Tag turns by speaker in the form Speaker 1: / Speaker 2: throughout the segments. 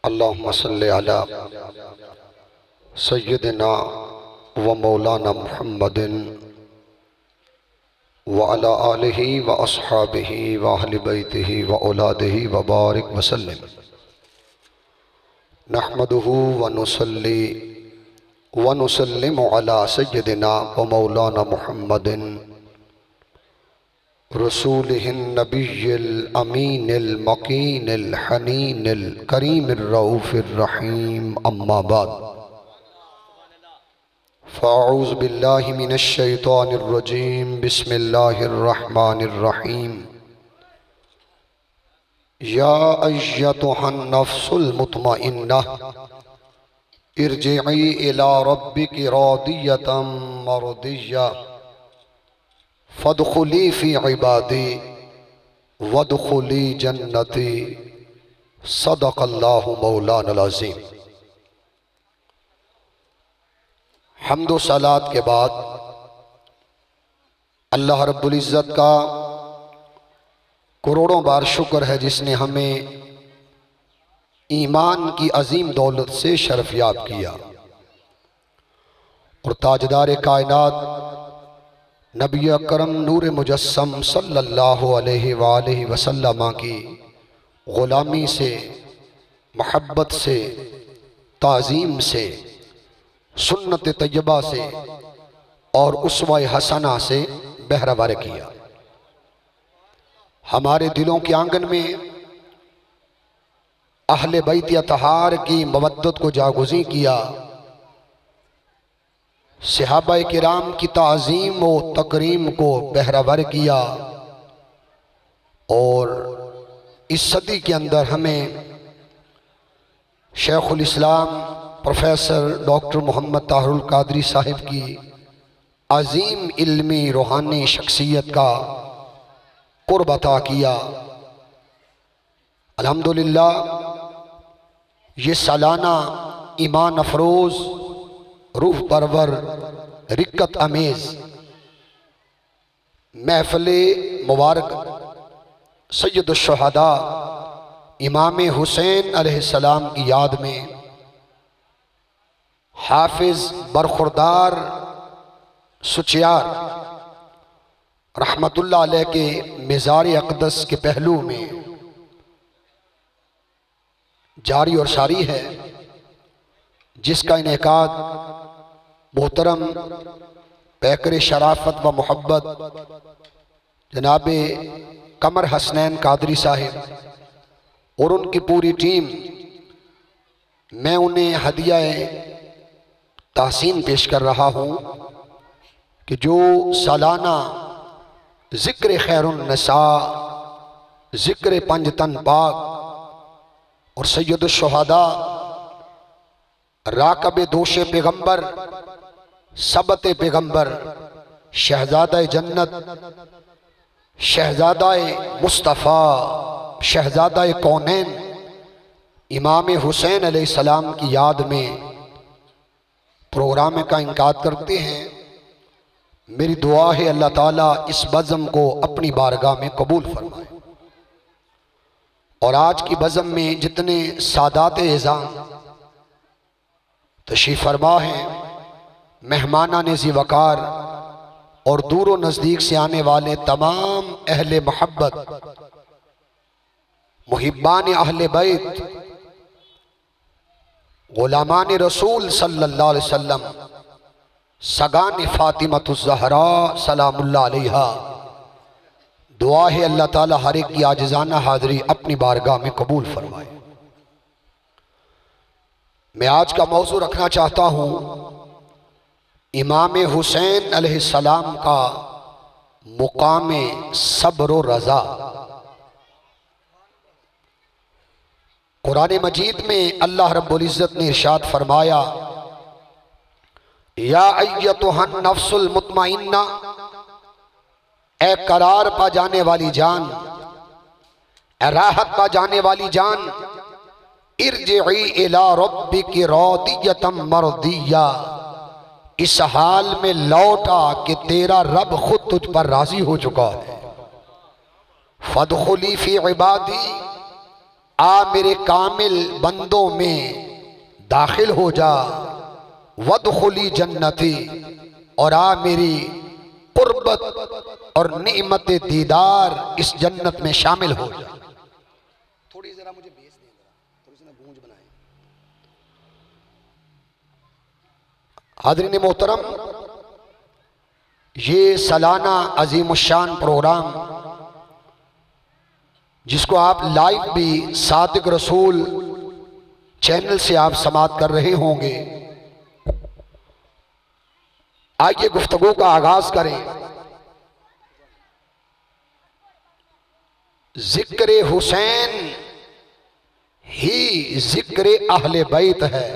Speaker 1: अल्लाहुम्मा सल्लि अला सय्यिदिना व मौलाना मुहम्मदिन व अला आलिहि व अस्हाबिहि व अहलि बैतिहि व औलादिहि व बारिक व सल्लिम। नहमदुहु व नुसल्ली व नुसल्लिमु अला सय्यिदिना व मौलाना मुहम्मदिन रसूलिहिन नबिय्यिल अमीनिल मकीनिल हनीनिल करीमिर रऊफिर रहीम। अम्मा बाद फ़अऊज़ु बिल्लाहि मिनश शैतानिर रजीम। बिस्मिल्लाहिर रहमानिर रहीम। या अय्यतुहन नफ्सुल मुतमइन्नह इरजिई इला रब्बिकी रादियतम मरदिय्यह फदखुली फ़ी इबादी वदखुली जन्नती। सदक़ल्लाहु मौलाना अज़ीम। हम्द व सलात के बाद अल्लाह रब्बुल इज़्ज़त का करोड़ों बार शुक्र है जिसने हमें ईमान की अजीम दौलत से शरफ़याब किया और ताजदार कायनात नबी अकरम नूर मुजस्सम सल्लल्लाहु अलैहि वसल्लम की ग़ुलामी से, महब्बत से, ताज़ीम से, सुन्नत तय्यबा से और उस्वा हसना से बहरावर किया। हमारे दिलों के आंगन में अहले बैत अतहार की मवद्दत को जागुज़ी किया, सहाबाए किराम की ताज़ीम व तकरीम को बहरावर किया और इस सदी के अंदर हमें शेखुल इस्लाम प्रोफेसर डॉक्टर मोहम्मद ताहिरुल कादरी साहिब की अजीम इल्मी रूहानी शख्सियत का कुर्ब अता किया। अल्हम्दुलिल्लाह ये सालाना ईमान अफरोज़, रूह परवर, रिक्कत अमेज़ महफ़िल मुबारक सैयद शुहदा इमाम हुसैन अलैहिस्सलाम की याद में हाफिज़ बरखुरदार सुचियार रहमतुल्लाह अलैह के मिज़ार अक़दस के पहलू में जारी और सारी है, जिसका इनेकाद मोहतरम पैकर शराफत व मोहब्बत जनाब कमर हसनैन कादरी साहिब और उनकी पूरी टीम, मैं उन्हें हदिया तहसीन पेश कर रहा हूँ कि जो सालाना ज़िक्र खैरुन निसा, ज़िक्र पंजतन पाक और सैयद शुहदा, राकब दोशे पैगम्बर, सबत पैगम्बर, शहजादा जन्नत, शहजादा मुस्तफ़ा, शहजादा कौनैन इमाम हुसैन अलैहिस्सलाम की याद में प्रोग्राम का इनकाद करते हैं। मेरी दुआ है अल्लाह ताला इस बज़म को अपनी बारगाह में कबूल फरमाए और आज की बज़म में जितने सादात एज़ाम तशरीफ़ फरमा हैं, मेहमानान ज़ी वक़ार और दूर व नज़दीक से आने वाले तमाम अहले मोहब्बत, मुहिब्बान अहले बैत, ग़ुलामान रसूल सल्लल्लाहु अलैहि वसल्लम, सगान फ़ातिमतुज़ ज़हरा सलामुल्लाह अलैहा, दुआ है अल्लाह ताला हर एक की आजिज़ाना हाज़री अपनी बारगाह में कबूल फरमाए। मैं आज का मौज़ू रखना चाहता हूँ इमाम हुसैन अलैहिस्सलाम का मुकाम सब्र व रज़ा। कुरान मजीद में अल्लाह रब्बुल इज़्ज़त ने इरशाद फरमाया, या अय्यतुहन नफ्सुल मुतमइन्ना, ए करार पा जाने वाली जान, ए राहत पा जाने वाली जान, इरजिई इला रब्बिकी रादियतम मरदिय्या, इस हाल में लौटा कि तेरा रब खुद तुझ पर राजी हो चुका है। फदखुली फी इबादी, आ मेरे कामिल बंदों में दाखिल हो जा, वदखुली जन्नती, और आ मेरी कुर्बत और निअमत दीदार इस जन्नत में शामिल हो जा। थोड़ी जरा मुझे बेस दे, थोड़ी सी ना गूंज बनाए। हाज़रीन मोहतरम, ये सालाना अजीमुशान प्रोग्राम जिसको आप लाइव भी सादिक रसूल चैनल से आप समाअत कर रहे होंगे, आइए गुफ्तगू का आगाज करें। जिक्र हुसैन ही जिक्र अहले बैत है,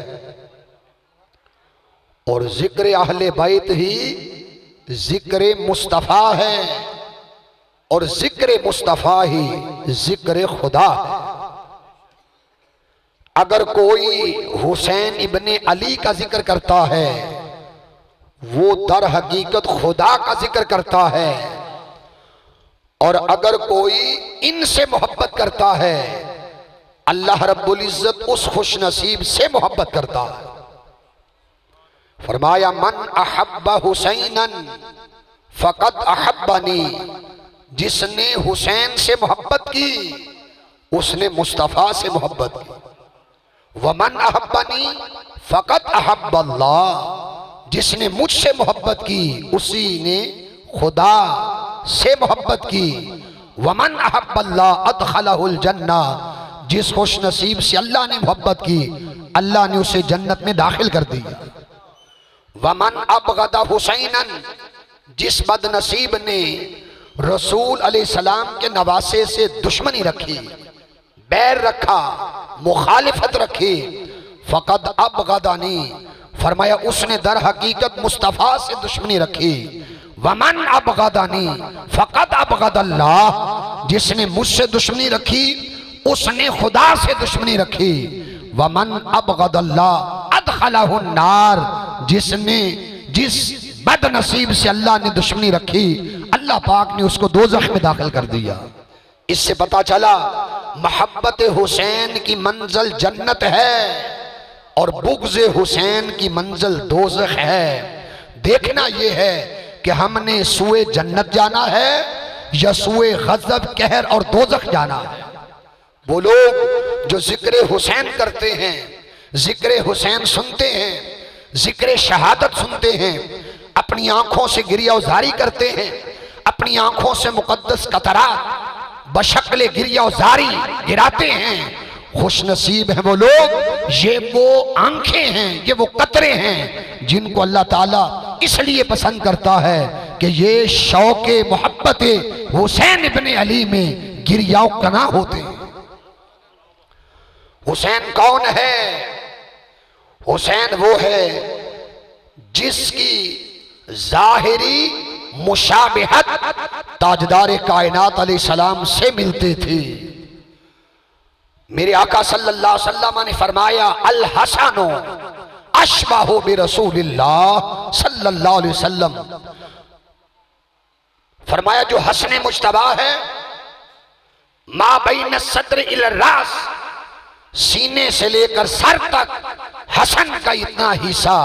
Speaker 1: और जिक्र अहले बैत ही जिक्र मुस्तफ़ा है, और जिक्र मुस्तफ़ा ही जिक्र खुदा है। अगर कोई हुसैन इब्ने अली का जिक्र करता है, वो दर हकीकत खुदा का जिक्र करता है, और अगर कोई इनसे मोहब्बत करता है, अल्लाह रब्बुल इज्जत उस खुश नसीब से मोहब्बत करता है। फरमाया मन अहब्बा हुसैनन फकद अहब्बनी, जिसने हुसैन से मोहब्बत की उसने मुस्तफ़ा से मोहब्बत की। वमन अहब्बनी फकद अहब्बल्लाह, जिसने मुझसे मोहब्बत की उसी ने खुदा से मोहब्बत की। वमन अहब्बल्लाह अदखलहुल जन्ना, जिस खुश नसीब से अल्लाह ने मोहब्बत की अल्लाह ने उसे जन्नत में दाखिल कर दिया। वमन अबगदा हुसैनन, जिस बदनसीब ने रसूल अलैहिस्सलाम के नवासे से दुश्मनी रखी, बैर रखा, मुखालिफत रखी, फकद अबगदानी, फरमाया उसने दर हकीकत मुस्तफ़ा से दुश्मनी रखी। वमन अबगदानी फकद अबगदल्लाह, जिसने मुझसे दुश्मनी रखी उसने खुदा से दुश्मनी रखी। वमन अबगदल्लाह अदखलहुन नार, जिसने जिस बदनसीब से अल्लाह ने दुश्मनी रखी अल्लाह पाक ने उसको दोज़ख में दाखिल कर दिया। इससे पता चला मोहब्बत हुसैन की मंजिल जन्नत है और बुग़्ज़ हुसैन की मंजिल दोज़ख है। देखना यह है कि हमने सुए जन्नत जाना है या सुए गज़ब, कहर और दोज़ख जाना है। वो लोग जो जिक्र हुसैन करते हैं, जिक्र हुसैन सुनते हैं, जिक्र शहादत सुनते हैं, अपनी आंखों से गिरियाज़ारी करते हैं, अपनी आंखों से मुकद्दस कतरात बशक्ल गिरियाज़ारी गिराते हैं, खुश नसीब हैं वो लोग। ये वो आंखें हैं, ये वो कतरे हैं जिनको अल्लाह ताला इसलिए पसंद करता है कि ये शौक़े मोहब्बत हुसैन इब्ने अली में गिरियाओ कना होते हैं। हुसैन कौन है? हुसैन वो है जिसकी जाहिरी मुशाबिहत ताजदार कायनात अलैहिस्सलाम से मिलती थी। मेरे आका सल्लल्लाहु अलैहि वसल्लम ने फरमाया अल हसनो अशबहु बि रसूलिल्लाह सल्लल्लाहु अलैहि वसल्लम, फरमाया जो हसन मुज्तबा है मा बैन सद्र इल रास, सीने से लेकर सर तक हसन का इतना हिस्सा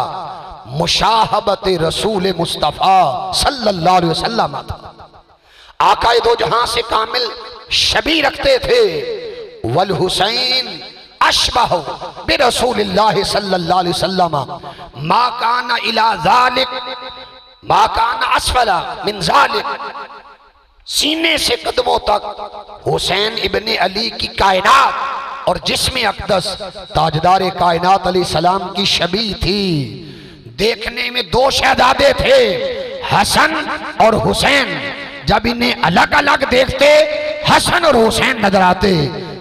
Speaker 1: मुशाहबत रसूल मुस्तफ़ा सल्लल्लाहु अलैहि वसल्लम था। आकाए दो जहां से कामिल शबी रखते थे। वल हुसैन अशबहु बि रसूलिल्लाह सल्लल्लाहु अलैहि वसल्लम मा काना इला ज़ालिक मा काना अस्फला मिन ज़ालिक, सीने से कदमों तक हुसैन इब्ने अली की कायनात और जिस्म अक़दस ताजदार कायनात अलैहिस्सलाम की शबी थी। देखने में दो शहजादे थे, हसन और हुसैन। जब इन्हें अलग अलग देखते हसन और हुसैन नजर आते,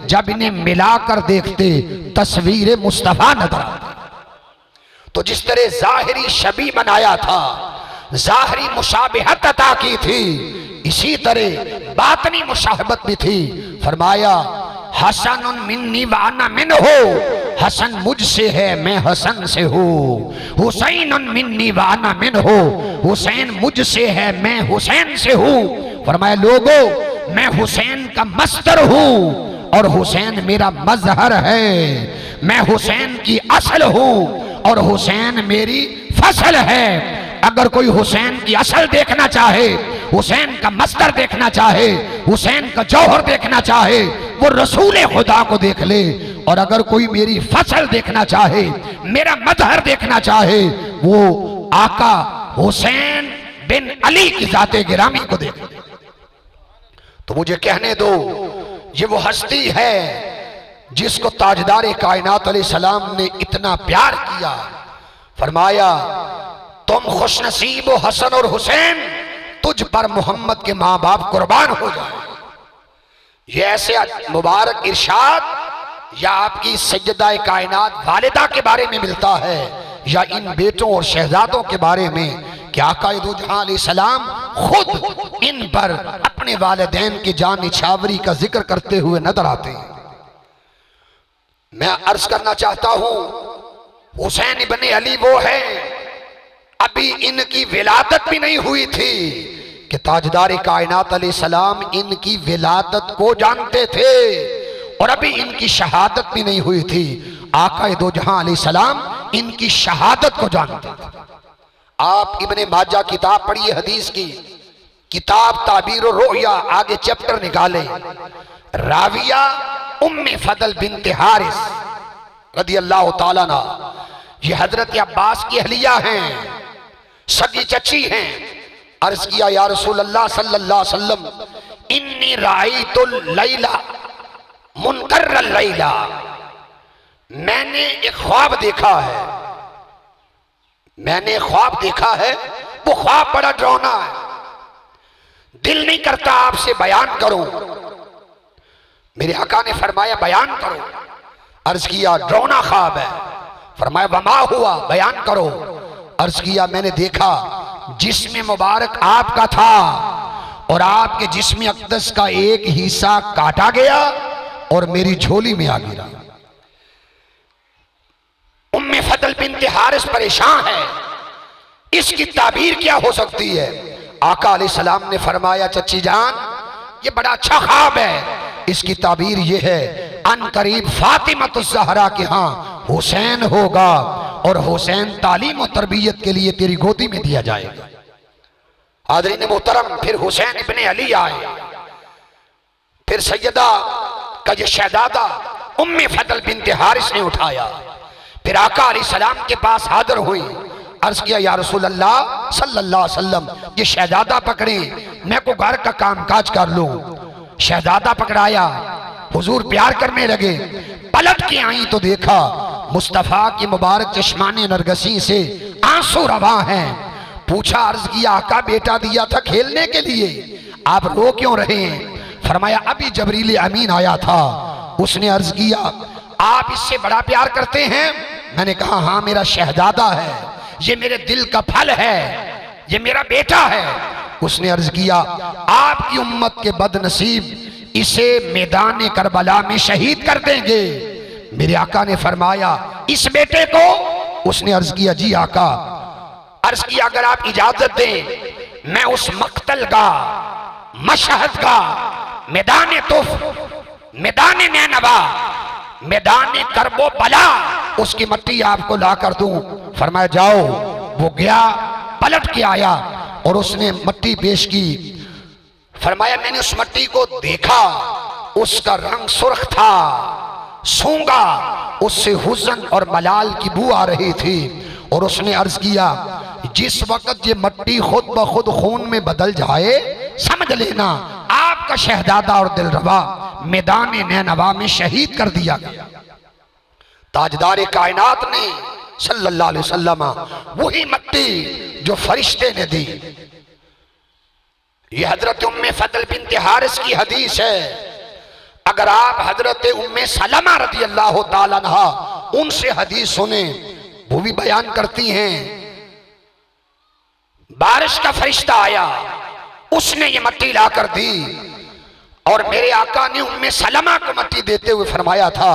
Speaker 1: जब इन्हें मिलाकर देखते तस्वीर मुस्तफ़ा नजर आती। तो जिस तरह जाहिरी शबी बनाया था, जाहिरी मुशाबिहत अता की थी, इसी तरह बातनी मुशाहबत भी थी। फरमाया हसन मिन्नी व अना मिन्हु, हसन मुझसे है मैं हसन से हूँ। हुसैन मिन्नी व अना मिन्हु, हुसैन मुझसे है मैं हुसैन से हूँ। फरमाया लोगो मैं हुसैन का मस्तर हूँ और हुसैन मेरा मजहर है। मैं हुसैन की असल हूं और हुसैन मेरी फसल है। अगर कोई हुसैन की असल देखना चाहे, हुसैन का मस्तर देखना चाहे, हुसैन का जौहर देखना चाहे, वो रसूल खुदा को देख ले। और अगर कोई मेरी फसल देखना चाहे, मेरा मजहर देखना चाहे, वो आका हुसैन बिन अली की जाते गिरामी को देख ले। तो मुझे कहने दो, ये वो हस्ती है जिसको ताजदार कायनात अलैहिस्सलाम ने इतना प्यार किया। फरमाया, तुम खुशनसीब हो हसन और हुसैन, तुझ पर मोहम्मद के माँ बाप कुर्बान हो जाए। ये ऐसे मुबारक इरशाद या आपकी सज्जदा कायनात वालिदा के बारे में मिलता है, या इन बेटों और शहजादों के बारे में कि आका दो जहां अलैहिस्सलाम खुद इन पर अपने वालिदैन की जान निछावरी का जिक्र करते हुए नजर आते हैं। मैं अर्ज करना चाहता हूं, हुसैन इब्ने अली वो है, अभी इनकी विलादत भी नहीं हुई थी कि ताजदार कायनात अलैहिस्सलाम इनकी विलादत को जानते थे, और अभी इनकी शहादत भी नहीं हुई थी। आका दो जहां अलैहिस्सलाम इनकी शहादत को जानते थे। आप इब्ने माजा किताब पढ़िए हदीस की, किताब ताबीर और रोया, आगे चैप्टर निकाले। राविया उम्मे फदल बिन्ते हारिस रदी अल्लाह ताला अन्हा, ये हजरत अब्बास की अहलिया हैं, सगी चची हैं। अर्ज किया, या रसूल अल्लाह सल्लल्लाहु अलैहि वसल्लम, इन्नी राईतुल लैला मुनकर्रल लैला, मैंने एक ख्वाब देखा है, मैंने ख्वाब देखा है, वो ख्वाब बड़ा डरावना है, दिल नहीं करता आपसे बयान करूं। मेरे आका ने फरमाया, बयान करो। अर्ज किया, डरावना ख्वाब है। फरमाया, वमा हुआ, बयान करो। अर्ज किया, मैंने देखा जिस्म मुबारक आपका था और आपके जिस्म अक़दस का एक हिस्सा काटा गया और मेरी झोली में आ गिरा। उम्मे फदल बिन्ते हारिस परेशान है, इसकी ताबीर क्या हो सकती है? आका अलैहिस्सलाम ने फरमाया, चच्ची जान, ये बड़ा अच्छा ख्वाब है, इसकी ताबीर ये है, अन करीब फातिमतुज़ ज़हरा के यहाँ हुसैन होगा और हुसैन तालीम और तरबियत के लिए तेरी गोदी में दिया जाएगा। हाज़रीन मोहतरम, फिर हुसैन इब्ने अली आए, फिर सैयदा का ये शहजादा उम्मे फदल बिन्ते हारिस ने उठाया, फिर आका अलैहिस्सलाम के पास हाजिर हुई। अर्ज किया, या रसूल अल्लाह सल्लल्लाहु अलैहि वसल्लम, ये शहजादा पकड़े, मैं को घर का काम काज कर लूं। शहजादा पकड़ाया, हुजूर प्यार करने लगे। पलट के आई तो देखा मुस्तफ़ा की मुबारक चश्माने नरगसी से आंसू रवा हैं। पूछा, अर्ज किया, आका बेटा दिया था खेलने के लिए, आप रो क्यों रहे हैं? फरमाया, अभी जबरील अमीन आया था, उसने अर्ज किया, आप इससे बड़ा प्यार करते हैं? मैंने कहा, हाँ, मेरा शहजादा है, ये मेरे दिल का फल है, ये मेरा बेटा है। उसने अर्ज किया, आपकी उम्मत के बदनसीब इसे मैदान करबला में शहीद कर देंगे। मेरे आका ने फरमाया, इस बेटे को? उसने अर्ज किया, जी आका। अर्ज किया, अगर आप इजाजत दें, मैं उस मक्तल का, मशहद का, मैदान तुफ, मैदान नैनवा, मैदान करबो बला, उसकी मट्टी आपको ला कर दूं। फरमाया, जाओ। वो गया, पलट के आया और उसने मट्टी पेश की। फरमाया, मैंने उस मट्टी को देखा, उसका रंग सुर्ख था, सूंगा, उससे हुज़न और मलाल की बू आ रही थी। और उसने अर्ज किया, जिस वक्त ये मट्टी खुद ब खुद खून में बदल जाए, समझ लेना आपका शहजादा और दिलरबा मैदान नैनवा में शहीद कर दिया गया। ताजदार कायनात ने सल्लल्लाहु अलैहि वसल्लम वही मट्टी जो फरिश्ते ने दी। ये हजरत उम्मे फदल बिन्ते हारिस की हदीस है। अगर आप हजरत उम्मे सलमा रदी अल्लाह ताला अन्हा उनसे हदीस सुने, वो भी बयान करती हैं, बारिश का फरिश्ता आया, उसने ये मट्टी ला कर दी और मेरे आका ने उम्मे सलमा को मट्टी देते हुए फरमाया था,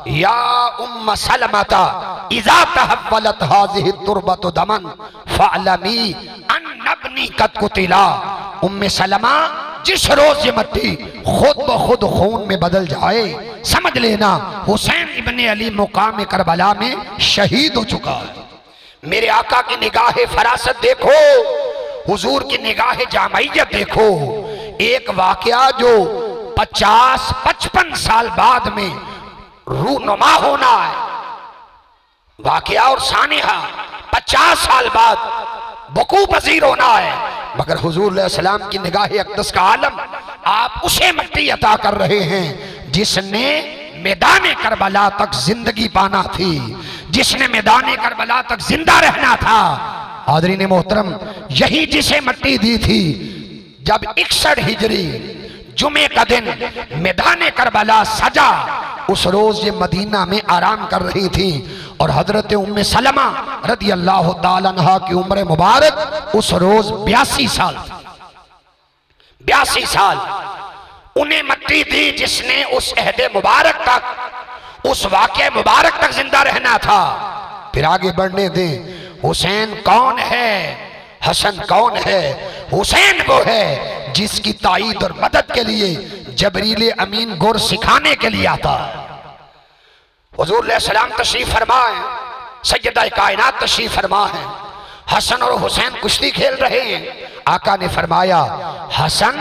Speaker 1: या उम्म सलमता इज़ा तहव्वलत हाज़िहि तुरबतु दमन फ़अलमी अन नब्नी कद कुतिला। उम्मे सलमा, जिस रोज ये मट्टी खुद ब खुद खून में बदल जाए, समझ लेना हुसैन इब्ने अली मुकाम करबला में शहीद हो चुका है। मेरे आका की निगाह फरासत देखो, हुजूर की निगाह जामइयत देखो। एक वाकया जो 50-55 साल बाद में रूनुमा होना है, वाकया और सानिहा 50 साल बाद वकू पजीर होना है, मगर हुजूर सलाम की निगाह अक़दस का आलम आप उसे मट्टी अता कर रहे हैं जिसने मैदान करबला तक जिंदगी पाना थी, जिसने मैदान करबला तक जिंदा रहना था। हाज़रीन मोहतरम, यही जिसे मट्टी दी थी जब 61 हिजरी जुमे का दिन मैदान करबला सजा, उस रोज ये मदीना में आराम कर रही थी और हजरत उम्मे सलमा रदी अल्लाह ताला अन्हा की उम्र मुबारक उस रोज 82 साल, 82 साल उन्हें मट्टी दी जिसने उस अहद मुबारक तक, उस वाक़े मुबारक तक जिंदा रहना था। फिर आगे बढ़ने दें। हुसैन कौन है, हसन कौन है? हुसैन वो है जिसकी ताईद और मदद के लिए जबरील अमीन गुर सिखाने के लिए आता है। हुजूर सलाम तशरीफ फरमा है, सैयदा कायनात तशरीफ फरमा है, हसन और हुसैन कुश्ती खेल रहे हैं। आका ने फरमाया हसन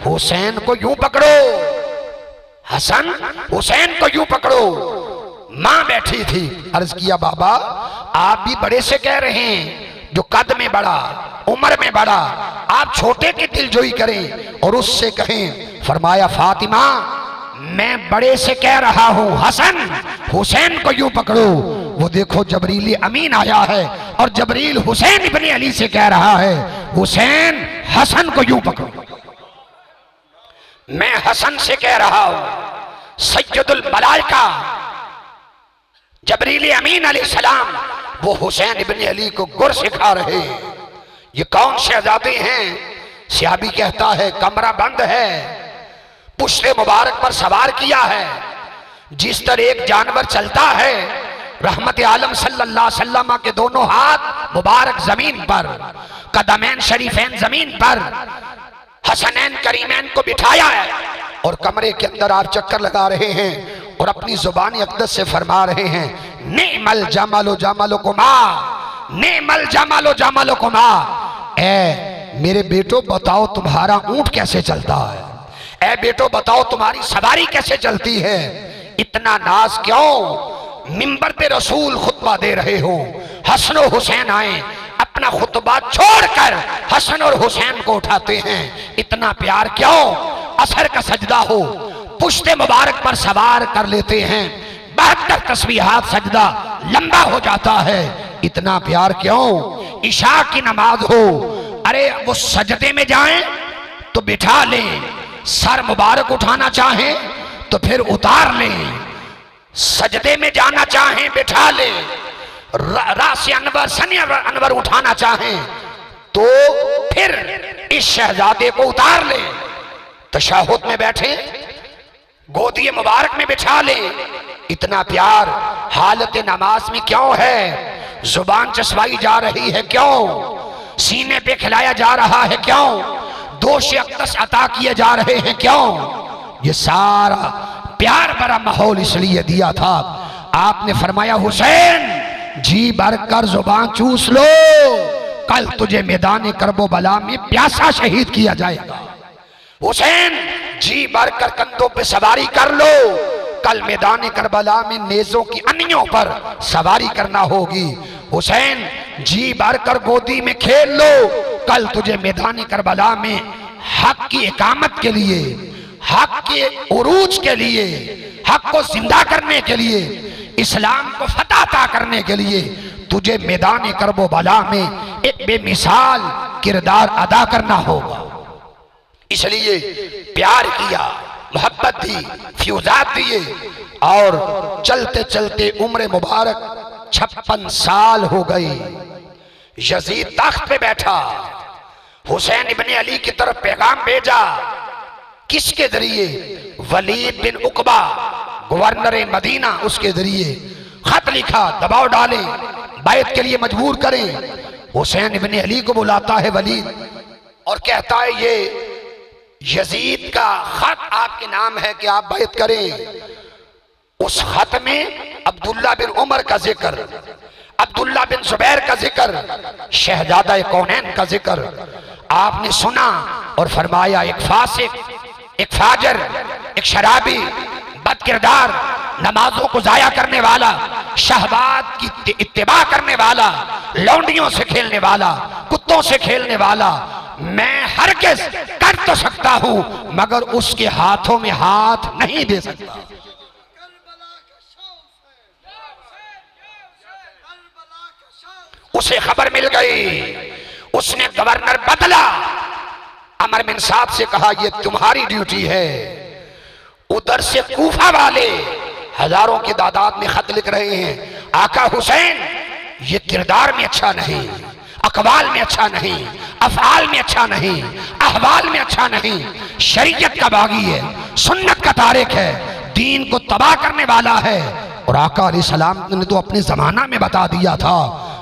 Speaker 1: हुसैन को यूं पकड़ो, हसन हुसैन को यूं पकड़ो। मां बैठी थी, अर्ज किया बाबा आप भी बड़े से कह रहे हैं, जो कद में बड़ा, उम्र में बड़ा, आप छोटे की दिलजोई करें और उससे कहें। फरमाया फातिमा मैं बड़े से कह रहा हूं, हसन हुसैन को यूं पकड़ो। वो देखो जबरील अमीन आया है और जबरील हुसैन इब्ने अली से कह रहा है हुसैन हसन को यूं पकड़ो। मैं हसन से कह रहा हूं, सैयदुल मलाइका जबरील अमीन अलैहिस्सलाम वो हुसैन इब्ने अली को गुर सिखा रहे। ये कौन शहजादे हैं? सियाबी कहता है कमरा बंद है, पुश्ते मुबारक पर सवार किया है। जिस तरह एक जानवर चलता है, रहमत आलम सल्लल्लाहु अलैहि वसल्लम के दोनों हाथ मुबारक जमीन पर, कदमैन शरीफैन जमीन पर, हसनैन करीमैन को बिठाया है और कमरे के अंदर आप चक्कर लगा रहे हैं और अपनी जुबानी अक़दस से फरमा रहे हैं नेमल जमालो जमालुकुमा, नेमल जमालो जमालुकुमा। ए मेरे बेटो बताओ तुम्हारा ऊंट कैसे चलता है, ए बेटो बताओ तुम्हारी सवारी कैसे चलती है। इतना नाज क्यों? मिंबर पे रसूल खुतबा दे रहे हो, हसन और हुसैन आए, अपना खुतबा छोड़कर हसन और हुसैन को उठाते हैं। इतना प्यार क्यों? असर का सजदा हो, पुश्ते मुबारक पर सवार कर लेते हैं, 72 तस्बीहात सजदा लंबा हो जाता है। इतना प्यार क्यों? इशा की नमाज हो, अरे वो सजदे में जाएं तो बिठा लें, सर मुबारक उठाना चाहें तो फिर उतार लें, सजदे में जाना चाहें बिठा लें, रास अनवर सनी अनवर उठाना चाहें तो फिर इस शहजादे को उतार लें, तशहुद में बैठे गोदी मुबारक में बिठा लें। इतना प्यार हालत नमाज में क्यों है? जुबान चसवाई जा रही है क्यों? सीने पे खिलाया जा रहा है क्यों? दोष अक़दस अता किए जा रहे हैं क्यों? ये सारा प्यार भरा माहौल इसलिए दिया था। आपने फरमाया हुसैन जी भर कर जुबान चूस लो, कल तुझे मैदान करबो बला में प्यासा शहीद किया जाएगा। हुसैन जी भर कर कंधों पे सवारी कर लो, कल मैदान करबला में नेज़ों की अनियों पर सवारी करना होगी। हुसैन जी भर कर गोदी में खेल लो, कल तुझे मैदान करबला में हक की इकामत के लिए, हक के उरूज के लिए, हक को जिंदा करने के लिए, इस्लाम को फतह अता करने के लिए तुझे मैदान करबो बला में एक बेमिसाल किरदार अदा करना होगा। इसलिए प्यार किया, मोहब्बत दी, फ्यूजात दिए और चलते चलते उम्र मुबारक 56 साल हो गई। यजीद तख्त पे बैठा, हुसैन इब्ने अली की तरफ पैगाम भेजा। किसके जरिए? वलीद बिन उकबा गवर्नर मदीना, उसके जरिए खत लिखा, दबाव डाले, बैत के लिए मजबूर करें। हुसैन इब्ने अली को बुलाता है वलीद और कहता है ये यजीद का खत आपके नाम है कि आप बैत करें। उस खत में अब्दुल्ला बिन उमर का जिक्र, अब्दुल्ला बिन जुबैर का जिक्र, शहजादा कौनैन का जिक्र आपने सुना और फरमाया एक फासिक, एक फाजर, एक शराबी, बदकिरदार, नमाजों को जाया करने वाला, शहवात की इत्तिबा करने वाला, लौंडियों से खेलने वाला, कुत्तों से खेलने वाला, मैं हरगिज़ कर तो सकता हूं मगर उसके हाथों में हाथ नहीं दे सकता। उसे खबर मिल गई, उसने गवर्नर बदला, अमर बिन साद से कहा यह तुम्हारी ड्यूटी है। उधर से कूफा वाले हजारों की तादाद में खत लिख रहे हैं, आका हुसैन ये किरदार में अच्छा नहीं, अकवाल में अच्छा नहीं, अफआल में अच्छा नहीं, अहवाल में अच्छा नहीं, शरीयत का बागी है, सुन्नत का तारिक है, दीन को तबाह करने वाला है। और आका अलैहिस्सलाम ने तो अपने जमाना में बता दिया था,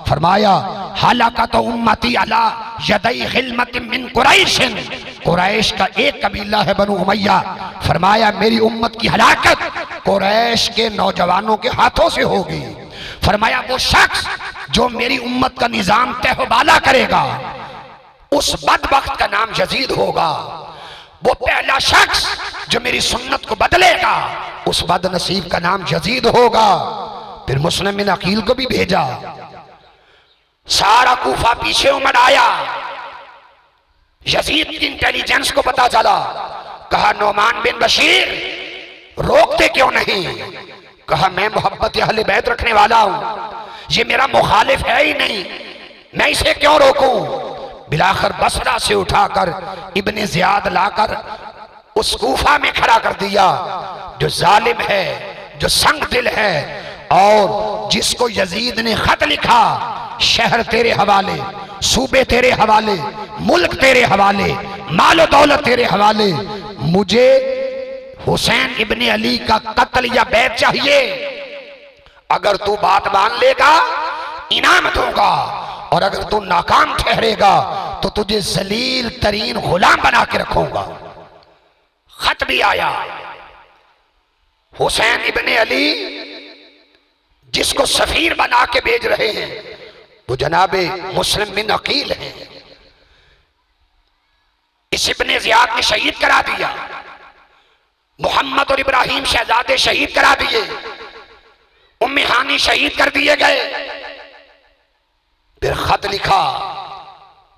Speaker 1: फरमाया हालाका तो उम्मती अला यदई खिलमत मिन कुरैशिन, कुरैश का एक कबीला है बनु उमैया, फरमाया मेरी उम्मत की हलाकत कुरैश के नौजवानों के हाथों से होगी। फरमाया वो शख्स जो मेरी उम्मत का निजाम तहबाला करेगा उस बदबख्त का नाम यजीद होगा। वो पहला शख्स जो मेरी सुन्नत को बदलेगा उस बदनसीब का नाम यजीद होगा। फिर मुस्लिम बिन अकील को भी भेजा, सारा कूफा पीछे उमड़ आया। यजीद की इंटेलिजेंस को पता चला, कहा नोमान बिन बशीर रोकते क्यों नहीं? कहा मैं मोहब्बत अहले बैत रखने वाला हूं, ये मेरा मुखालिफ है ही नहीं, मैं इसे क्यों रोकूं? बिलाखिर बसरा से उठाकर इब्ने ज़ियाद लाकर उस कूफा में खड़ा कर दिया जो जालिम है, जो संग दिल है, और जिसको यजीद ने खत लिखा शहर तेरे हवाले, सूबे तेरे हवाले, मुल्क तेरे हवाले, मालो दौलत तेरे हवाले, मुझे हुसैन इब्ने अली का कत्ल या बैत चाहिए, अगर तू बात मान लेगा इनाम दूंगा और अगर तू नाकाम ठहरेगा तो तुझे जलील तरीन गुलाम बना के रखूंगा। खत भी आया, हुसैन इब्ने अली जिसको सफीर बना के भेज रहे हैं वो जनाबे मुस्लिम बिन अकील हैं। इस इब्ने ज़ियाद ने शहीद करा दिया, मोहम्मद और इब्राहिम शहजादे शहीद करा दिए, उम्मे हानी शहीद कर दिए गए। फिर खत लिखा,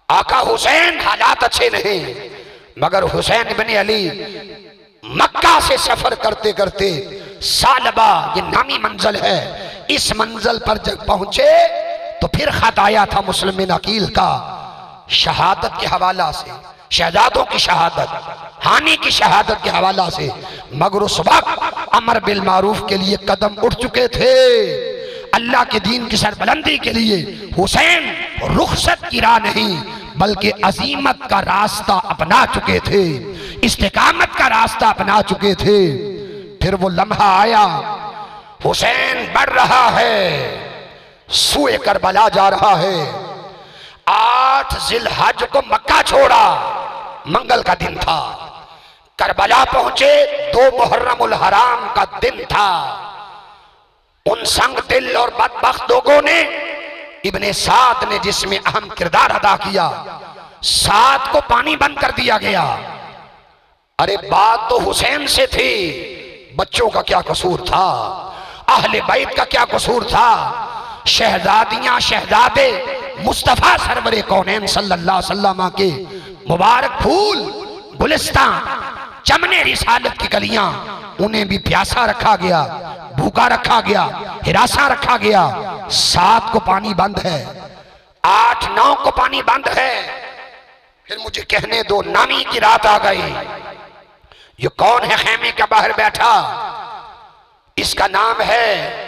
Speaker 1: आका हुसैन हालात अच्छे नहीं मगर हुसैन इब्ने अली मक्का से सफर करते करते सालबा ये नामी मंजिल है, इस मंजिल पर जब पहुंचे तो फिर खत आया था मुस्लिम बिन अकील का शहादत के हवाला से, शहजादों की शहादत, हानि की शहादत के हवाला से, मगर उस वक्त अमर बिल मारूफ के लिए कदम उठ चुके थे, अल्लाह के दीन की सरबलंदी के लिए हुसैन रुखसत की राह नहीं बल्कि अजीमत का रास्ता अपना चुके थे, इस्तिकामत का रास्ता अपना चुके थे। फिर वो लम्हा आया, हुसैन बढ़ रहा है, सूए करबला जा रहा है। 8 जिलहज को मक्का छोड़ा, मंगल का दिन था, करबला पहुंचे 2 मुहर्रमुल हराम का दिन था। उन संग दिल और बदबख्त लोगों ने, इब्ने साद ने जिसमें अहम किरदार अदा किया, साद को पानी बंद कर दिया गया। अरे बात तो हुसैन से थी, बच्चों का क्या कसूर था, अहले बैत का क्या कसूर था, शहजादियां शहजादे मुस्तफा सरवरे कौनैन सल्लल्लाहु अलैहि वसल्लम के मुबारक फूल गुलिस्तान चमने रिसालत की कलियां, उन्हें भी प्यासा रखा गया, भूखा रखा गया, हिरासा रखा गया। 7 को पानी बंद है, 8-9 को पानी बंद है। फिर मुझे कहने दो, नामी की रात आ गई। ये कौन है खेमे के बाहर बैठा? इसका नाम है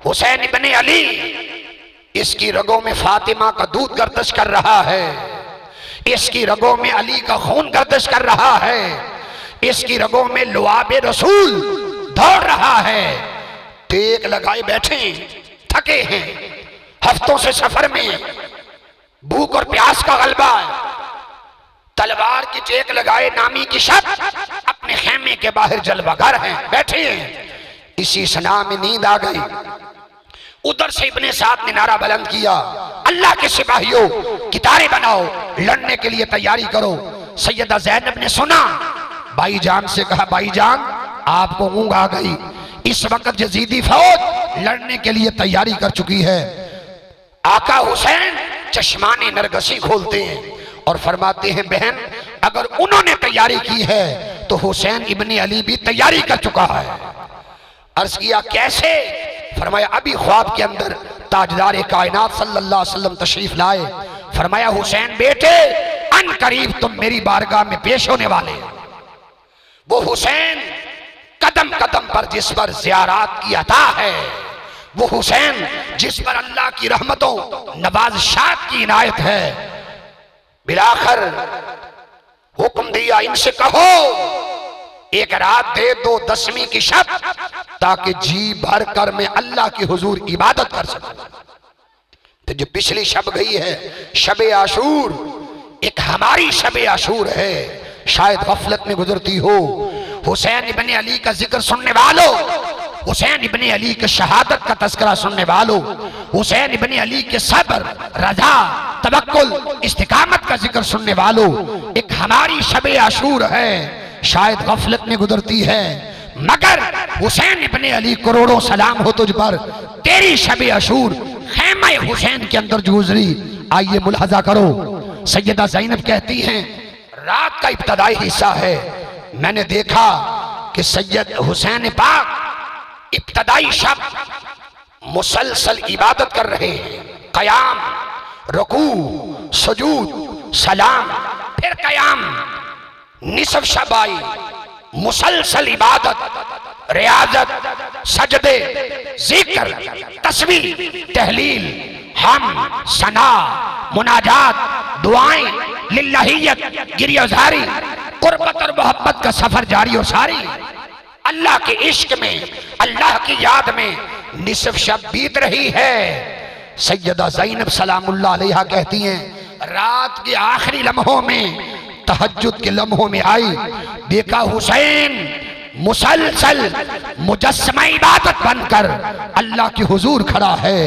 Speaker 1: हुसैन इब्ने अली। इसकी रगों में फातिमा का दूध गर्दिश कर रहा है, इसकी रगों में अली का खून गर्दिश कर रहा है, इसकी रगों में लुआबे रसूल दौड़ रहा है। टेक लगाए बैठे, थके हैं, हफ्तों से सफर में, भूख और प्यास का गलबा, तलवार की टेक लगाए नामी की शब अपने खेमे के बाहर जलवागर हैं, बैठे हैं। इसी सना में नींद आ गई। उधर से इब्ने साद ने नारा बुलंद किया, अल्लाह के सिपाहियों कितारे बनाओ, लड़ने के लिए तैयारी करो। सैयदा ज़ैनब ने सुना, भाईजान से कहा, भाईजान आपको ऊँघ आ गई। इस वक्त यजीदी फौज लड़ने के लिए तैयारी कर चुकी है। आका हुसैन चश्माने नरगसी खोलते हैं और फरमाते हैं, बहन अगर उन्होंने तैयारी की है तो हुसैन इब्ने अली भी तैयारी कर चुका है। अर्ज किया कैसे? फरमाया अभी ख्वाब के अंदर ताजदार कायनात सल्लल्लाहु अलैहि वसल्लम तशरीफ लाए। फरमाया हुसैन बेटे अन करीब तुम मेरी बारगाह में पेश होने वाले। वो हुसैन कदम कदम पर जिस पर ज़ियारात की अता है, वो हुसैन जिस पर अल्लाह की रहमतों नवाज़शात की इनायत है। बिलाखिर हुक्म दिया, इनसे कहो एक रात दे दो 10वीं की शब, ताकि जी भर कर मैं अल्लाह की हुजूर इबादत कर सकूं। तो जो पिछली शब गई है शबे आशूर, एक हमारी शबे आशूर है, शायद गफलत में गुजरती हो। हुसैन इब्ने अली का जिक्र सुनने वालों, हुसैन इब्ने अली के शहादत का तस्करा सुनने वालों, हुसैन इब्ने अली के सब्र, रजा, तवक्कुल, इस्तिकामत का जिक्र सुनने वालों, एक हमारी शबे आशूर है, शायद गफलत में गुजरती है। मगर हुसैन इब्ने अली करोड़ों सलाम हो तुझ पर, तेरी शबे आशूर खेमे हुसैन के अंदर गुजरी। आइए मुलाहजा करो। सैयदा ज़ैनब कहती हैं, रात का इब्तदाई हिस्सा है, मैंने देखा कि सैयद हुसैन पाक इब्तदाई शब मुसलसल इबादत कर रहे हैं। कयाम, रुकू, सुजूद, सलाम, फिर कयाम, निसफ शब आई, मुसलसल इबादत, रियाजत, सजदे, जिक्र, तस्बीह, तहलील, हम, सना, मुनाजात, दुआएं, लिल्लाहियत, गिरियाजारी, कुर्बत और मोहब्बत का सफर जारी और सारी। अल्लाह के इश्क में, अल्लाह की याद में निसफ शब बीत रही है। सैयदा ज़ैनब सलामुल्लाह अलैहा कहती हैं, रात के आखिरी लम्हों में, तहज्जुद के लम्हों में आई, देखा हुसैन मुसलसल मुजस्समा इबादत बनकर अल्लाह की हुजूर खड़ा है।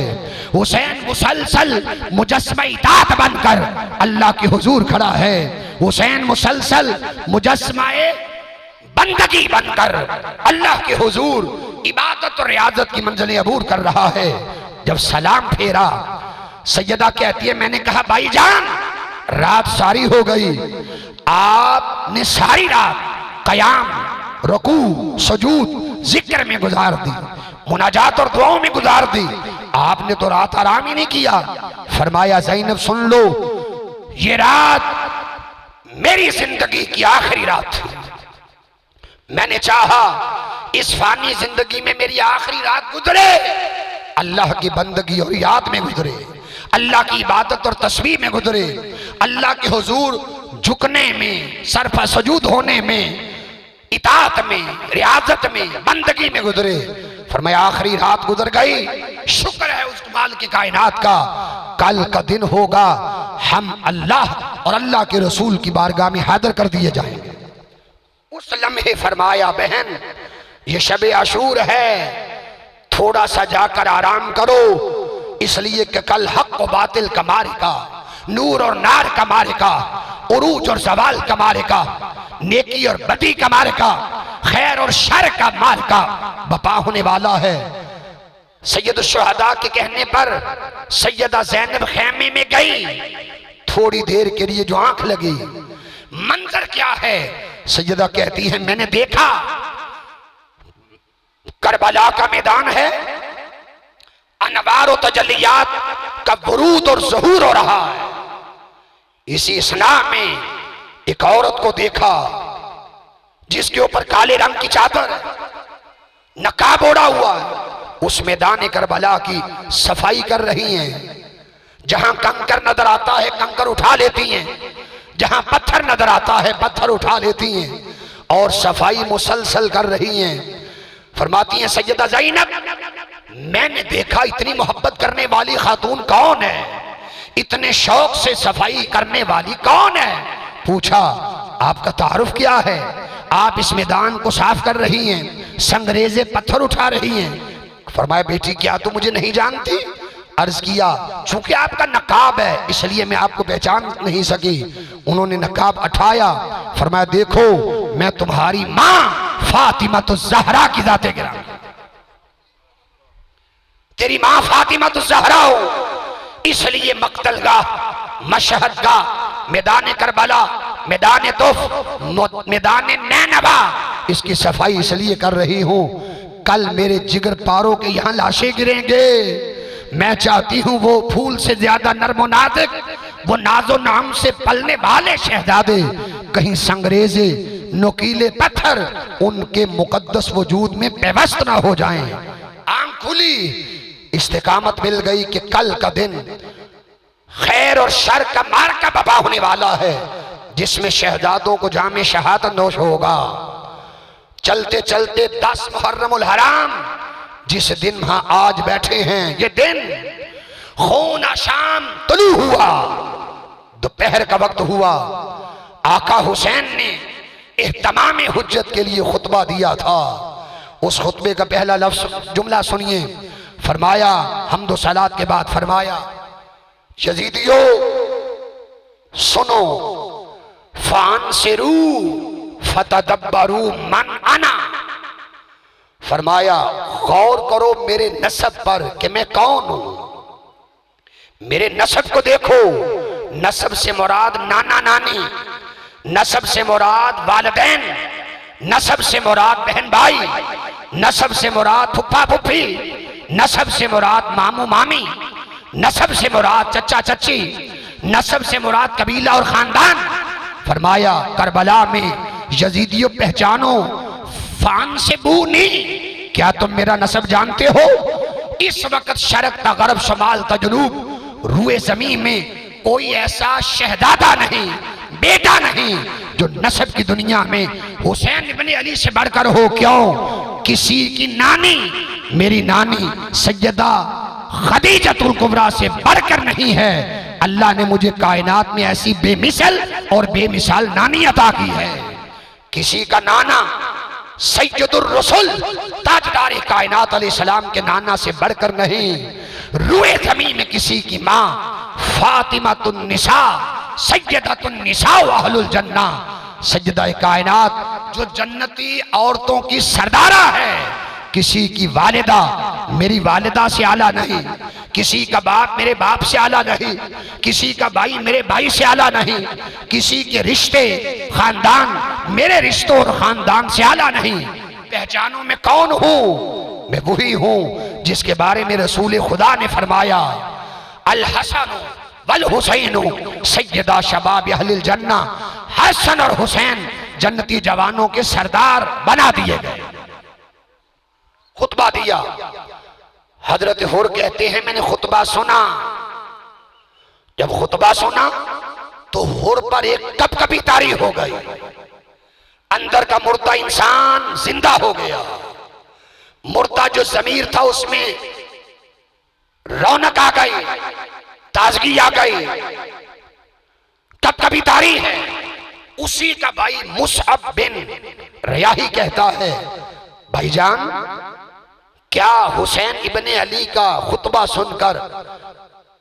Speaker 1: हुसैन मुसलसल मुजस्समा इताअत बनकर अल्लाह की हुजूर खड़ा है। हुसैन मुसलसल मुजस्समा बंदगी बनकर अल्लाह के हुजूर इबादत और रियाजत की मंजिलें अबूर कर रहा है। जब सलाम फेरा, सैयदा कहती है, मैंने कहा भाईजान रात सारी हो गई, आपने सारी रात कयाम, रुकू, सुजूद, जिक्र में गुजार दी, मुनाजात और दुआओं में गुजार दी, आपने तो रात आराम ही नहीं किया। फरमाया ज़ैनब सुन लो, ये रात मेरी जिंदगी की आखिरी रात थी। मैंने चाहा इस फानी जिंदगी में मेरी आखिरी रात गुजरे अल्लाह की बंदगी और याद में गुजरे, अल्लाह की इबादत और तस्बीह में गुजरे, अल्लाह के हुजूर झुकने में, सरफा सजूद होने में, इताअत में, रियाजत में, बंदगी में गुजरे। फरमाया आखिरी रात गुजर गई, शुक्र है उस मालिक की कायनात का, कल का दिन होगा हम अल्लाह और अल्लाह के रसूल की बारगाह में हाजिर कर दिए जाएंगे। उस लम्हे फरमाया बहन ये शब आशूर है, थोड़ा सा जाकर आराम करो, इसलिए कि कल हक और बातिल का मारिका, नूर और नार का मारिका, उरूज और जवाल का मारिका, नेकी और बदी का मारिका, खैर और शर का मारिका बपा होने वाला है। सैयद शुहदा के कहने पर सैयदा ज़ैनब खेमे में गई, थोड़ी देर के लिए जो आंख लगी, मंजर क्या है? सैयदा कहती है मैंने देखा करबला का मैदान है, अनवार और तजल्लियात का वरूद और ज़हूर हो रहा है। इसी स्ना में एक औरत को देखा जिसके ऊपर काले रंग की चादर, नकाब ओढ़ा हुआ है, उस मैदान करबला की सफाई कर रही हैं। जहां कंकर नजर आता है कंकर उठा लेती हैं, जहां पत्थर नजर आता है पत्थर उठा लेती हैं और सफाई मुसलसल कर रही हैं। फरमाती हैं सैयदा ज़ैनब मैंने देखा इतनी मोहब्बत करने वाली खातून कौन है, इतने शौक से सफाई करने वाली कौन है? पूछा आपका तारुफ क्या है? आप इस मैदान को साफ कर रही हैं, संगरेजे पत्थर उठा रही हैं। फरमाया बेटी क्या तुम मुझे नहीं जानती? अर्ज किया चूंकि आपका नकाब है इसलिए मैं आपको पहचान नहीं सकी। उन्होंने नकाब उठाया, फरमाया देखो मैं तुम्हारी मां फातिमा तो ज़हरा की जाते गिरा, तेरी मां फातिमा तो ज़हरा हो, इसलिए मक्तलगाह, मशहदगाह, मैदान करबला, मैदान तोफ, मैदान नैनवा, इसकी सफाई इसलिए कर रही हूं। कल मेरे जिगर पारों के यहां लाशें गिरेंगे, मैं चाहती हूं वो फूल से ज्यादा नर्म नाजुक, वो नाजो नाम से पलने वाले शहजादे कहीं संगरेजे नुकीले पत्थर उनके मुकद्दस वजूद में पेवस्त ना हो जाएं। आंख खुली, इस्तिकामत मिल गई कि कल का दिन खैर और शर का मार्का बपा होने वाला है, जिसमें शहजादों को जामे शहादत नोश होगा। चलते चलते 10 मुहर्रमुल हराम, जिस दिन वहां आज बैठे हैं, ये दिन खून शाम तुलू हुआ, दोपहर का वक्त हुआ। आका हुसैन ने इह्तमाम हुज्जत के लिए खुतबा दिया था। उस खुतबे का पहला लफ्ज जुमला सुनिए। फरमाया हम्दो सलात के बाद फरमाया यजीदियो सुनो, फान सिरू फतदब्बरू मन अना। फरमाया गौर करो मेरे नसब पर कि मैं कौन हूं, मेरे नसब को देखो। नसब से मुराद नाना नानी, नसब से मुराद वालिदैन, नसब से मुराद बहन भाई, नसब से मुराद फुफ्फा फुफ्फी, नसब से मुराद मामू मामी, नसब से मुराद चचा चची, नसब से मुराद कबीला और खानदान। फरमाया करबला में यजीदियों पहचानो, फान से बूनी, क्या तुम मेरा नसब जानते हो? इस वक्त शरक ता गरब शमाल ता जनूब रुए जमीन में कोई ऐसा शहजादा नहीं, बेटा नहीं जो नसब की दुनिया में हुसैन इब्ने अली से बढ़कर हो। क्यों? किसी की नानी, मेरी नानी सैयदा खदीजतुल कुबरा से बढ़कर नहीं है। अल्लाह ने मुझे कायनात में ऐसी बेमिसल और बेमिसाल नानी अता की है। किसी का नाना सैयदुर रसूल ताजदार कायनात अलैहिस्सलाम के नाना से बढ़कर नहीं। रुए ज़मीन में किसी की माँ फातिमातुन निसा सैयदतुन निसा व अहलुल जन्ना, सैयदा कायनात जो जन्नती औरतों की सरदारा है। किसी की वालिदा मेरी वालिदा से आला नहीं, किसी का बाप मेरे बाप से आला नहीं, किसी का भाई मेरे भाई से आला नहीं, किसी के रिश्ते खानदान मेरे रिश्तों और खानदान से आला नहीं। पहचानो मैं कौन हूं? मैं वही हूं जिसके बारे में रसूल खुदा ने फरमाया अल हसन वल हुसैन सैयदा शबाब अहलिल जन्ना। हसन और हुसैन जन्नती जवानों के सरदार बना दिए गए। खुतबा दिया। हजरत हुर कहते हैं मैंने खुतबा सुना। जब खुतबा सुना तो हुर पर एक कपकपी तारी हो गई, अंदर का मुर्दा इंसान जिंदा हो गया। मुर्दा जो जमीर था उसमें रौनक आ गई, ताजगी आ गई, कपकपी तारी है। उसी का भाई मुसअब बिन रियाही कहता है भाईजान क्या हुसैन इब्ने अली का खुतबा सुनकर,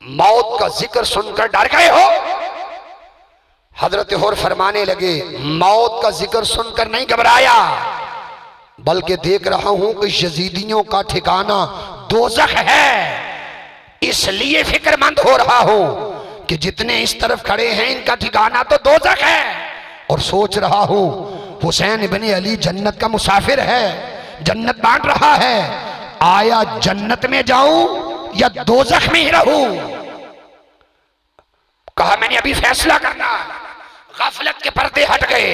Speaker 1: मौत का जिक्र सुनकर डर गए हो? हजरत हुर फरमाने लगे मौत का जिक्र सुनकर नहीं घबराया, बल्कि देख रहा हूं कि यजीदियों का ठिकाना दोज़ख है, इसलिए फिक्रमंद हो रहा हूं कि जितने इस तरफ खड़े हैं इनका ठिकाना तो दोज़ख है। और सोच रहा हूं हुसैन इब्ने अली जन्नत का मुसाफिर है, जन्नत बांट रहा है, आया जन्नत में जाऊं या दोज़ख में ही रहूं? कहा मैंने अभी फैसला करना। गफलत के पर्दे हट गए,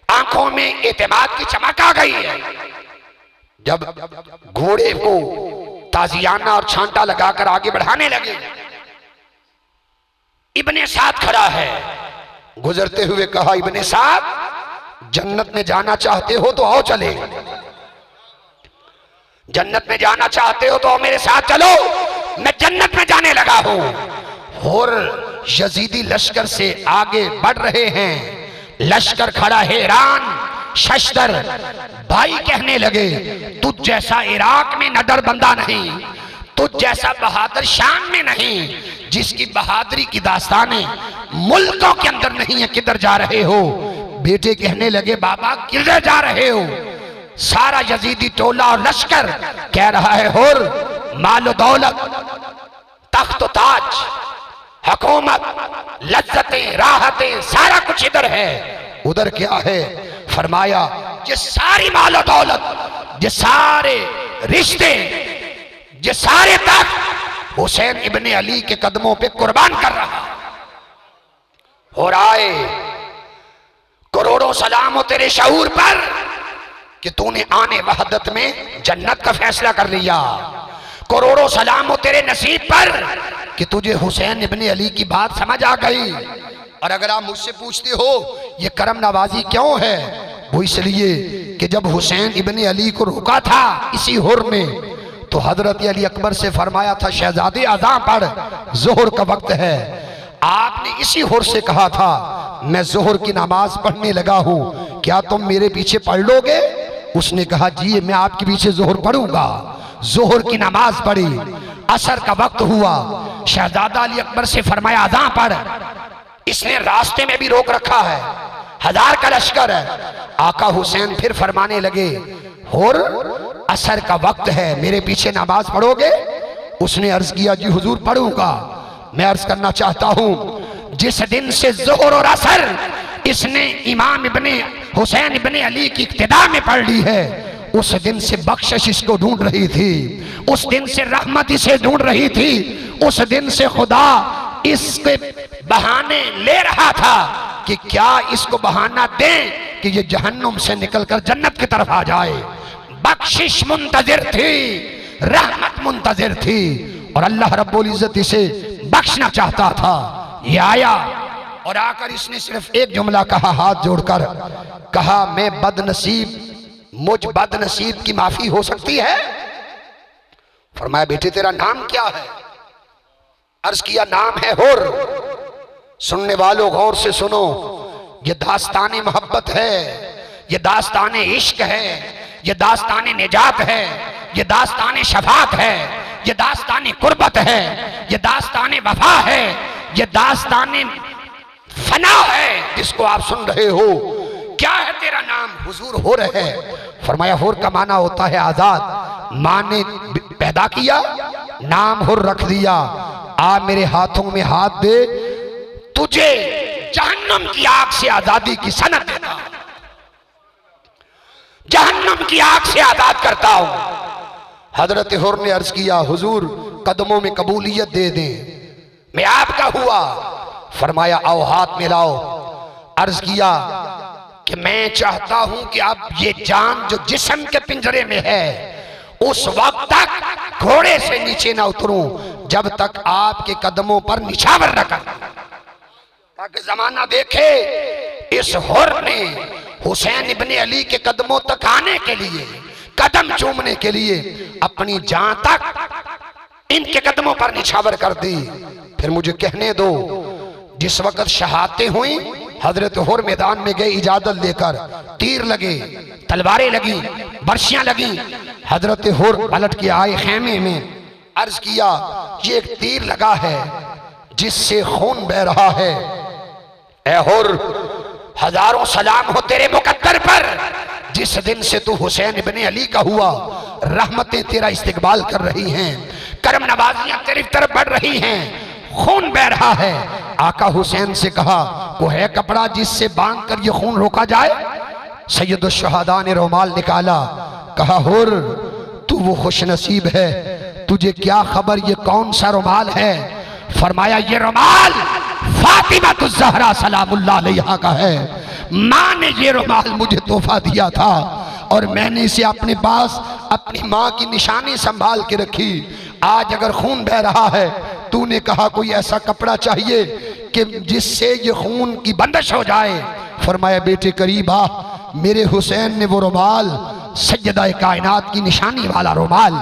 Speaker 1: आंखों में एतमाद की चमक आ गई है। जब घोड़े को ताजियाना और छांटा लगाकर आगे बढ़ाने लगे, इब्ने साद खड़ा है। गुजरते हुए कहा इब्ने साद जन्नत में जाना चाहते हो तो आओ चले, जन्नत में जाना चाहते हो तो मेरे साथ चलो, मैं जन्नत में जाने लगा हूं। और यजीदी लश्कर से आगे बढ़ रहे हैं। लश्कर खड़ा हैरान शशदर। भाई कहने लगे, तुझ जैसा इराक में नडर बंदा नहीं, तुझ जैसा बहादुर शाम में नहीं, जिसकी बहादुरी की दास्तानें मुल्कों के अंदर नहीं है, किधर जा रहे हो? बेटे कहने लगे, बाबा किधर जा रहे हो? सारा यजीदी टोला और लश्कर कह रहा है, हुर, मालो दौलत, तख्त ताज, हुकूमत, लज्जतें, राहतें, सारा कुछ इधर है। उधर क्या है? फरमाया, ये सारी मालो दौलत, ये सारे रिश्ते, ये सारे तख्त हुसैन इब्ने अली के कदमों पे कुर्बान कर रहा। और आए करोड़ों सलाम हो तेरे शऊर पर कि तूने आने वहदत में जन्नत का फैसला कर लिया। करोड़ों सलाम हो तेरे नसीब पर कि तुझे हुसैन इब्ने अली की बात समझ आ गई। और अगर आप मुझसे पूछते हो ये करम नवाजी क्यों है, वो इसलिए कि जब हुसैन इब्ने अली को रोका था इसी हुर ने, तो हजरत अली अकबर से फरमाया था, शहजादे अज़ां पढ़, जोहर का वक्त है। आपने इसी हुर से कहा था, मैं जोहर की नमाज पढ़ने लगा हूं, क्या तुम मेरे पीछे पढ़ लोगे? उसने कहा, जी मैं आपके पीछे जोहर पढ़ूंगा। जोहर की नमाज पढ़ी, असर का वक्त हुआ, शहजादा अली अकबर से फरमाया, अज़ां पढ़। इसने रास्ते में भी रोक रखा है, 1000 का लश्कर है। आका हुसैन फिर फरमाने लगे, हुर, असर का वक्त है, मेरे पीछे नमाज पढ़ोगे? उसने अर्ज किया, जी हुजूर पढ़ूंगा। मैं अर्ज करना चाहता हूं, जिस दिन से जोहर और असर इसने इमाम इब्ने हुसैन इब्ने अली की इक्तिदा में पढ़ ली है, उस दिन से बख्शिश इसको ढूंढ रही थी, उस दिन से रहमत इसे ढूंढ रही थी, उस दिन से खुदा इसके बहाने ले रहा था कि क्या इसको बहाना दें कि ये जहन्नुम से निकलकर जन्नत की तरफ आ जाए। बख्शिश मुंतजिर थी, रहमत मुंतजिर थी, और अल्लाह रब्बुल इज्जत इसे बख्शना चाहता था। ये आया और आकर इसने सिर्फ एक जुमला कहा, हाथ जोड़कर कहा, मैं बदनसीब, मुझ बदनसीब की माफी हो सकती है? फरमाया, बेटे तेरा नाम क्या है? अर्ज किया, नाम है हुर। सुनने वालों गौर से सुनो, ये दास्ताने मोहब्बत है, ये दास्ताने इश्क है, ये दास्ताने निजात है, ये दास्ताने शफात है, ये दास्ताने कुर्बत है, ये दास्ताने वफा है, ये दास्ताने फना है जिसको आप सुन रहे हो। क्या है तेरा नाम? हुजूर हुर है। फरमाया, हुर का माना होता है आजाद। माँ ने पैदा किया, नाम हुर रख दिया। आ मेरे हाथों में हाथ दे, तुझे जहन्नम की आग से आजादी की सनत देता हूं, जहन्नम की आग से आजाद करता हूं। हजरत हुर ने अर्ज किया, हुजूर कदमों में कबूलियत दे दें, मैं आपका हुआ। फरमाया, आओ हाथ मिलाओ। अर्ज किया कि मैं चाहता हूं कि अब ये जान जो जिस्म के पिंजरे में है, उस वक्त तक घोड़े से नीचे ना उतरूं जब तक आपके कदमों पर निछावर न कर, ताकि जमाना देखे इस हुर ने हुसैन इब्ने अली के कदमों तक आने के लिए, कदम चूमने के लिए अपनी जान तक इनके कदमों पर निछावर कर दी। फिर मुझे कहने दो, जिस वक्त शहादतें हुई, हजरत हुर मैदान में गए इजाजत लेकर, तीर लगे, तलवारें लगी, बर्शियां लगी। हजरत हुर पलट के आए खेमे में, अर्ज किया, ये एक तीर लगा है जिससे खून बह रहा है। ए हुर, हजारों सलाम हो तेरे मुकद्दर पर, जिस दिन से तू हुसैन इब्ने अली का हुआ, रहमतें तेरा इस्तकबाल कर रही हैं, करम नवाजियां तेरी तरफ बढ़ रही हैं, खून बह रहा है। आका हुसैन से कहा, वो है कपड़ा जिससे बांध कर ये खून रोका जाए? सैयदुल शुहदा ने रुमाल निकाला, कहा, हुर तू वो खुश नसीब है, तुझे क्या खबर ये कौन सा रुमाल है? फरमाया, ये रुमाल फातिमा ज़हरा सलामुल्लाह अलैहा का है। माँ ने ये रुमाल मुझे तोहफा दिया था और मैंने इसे अपने पास अपनी माँ की निशानी संभाल के रखी। आज अगर खून बह रहा है, तूने कहा कोई ऐसा कपड़ा चाहिए कि जिससे ये खून की बंदिश हो जाए। फरमाया, बेटे करीब आ। मेरे हुसैन ने वो रुमाल, सैयदा कायनात की निशानी वाला रुमाल,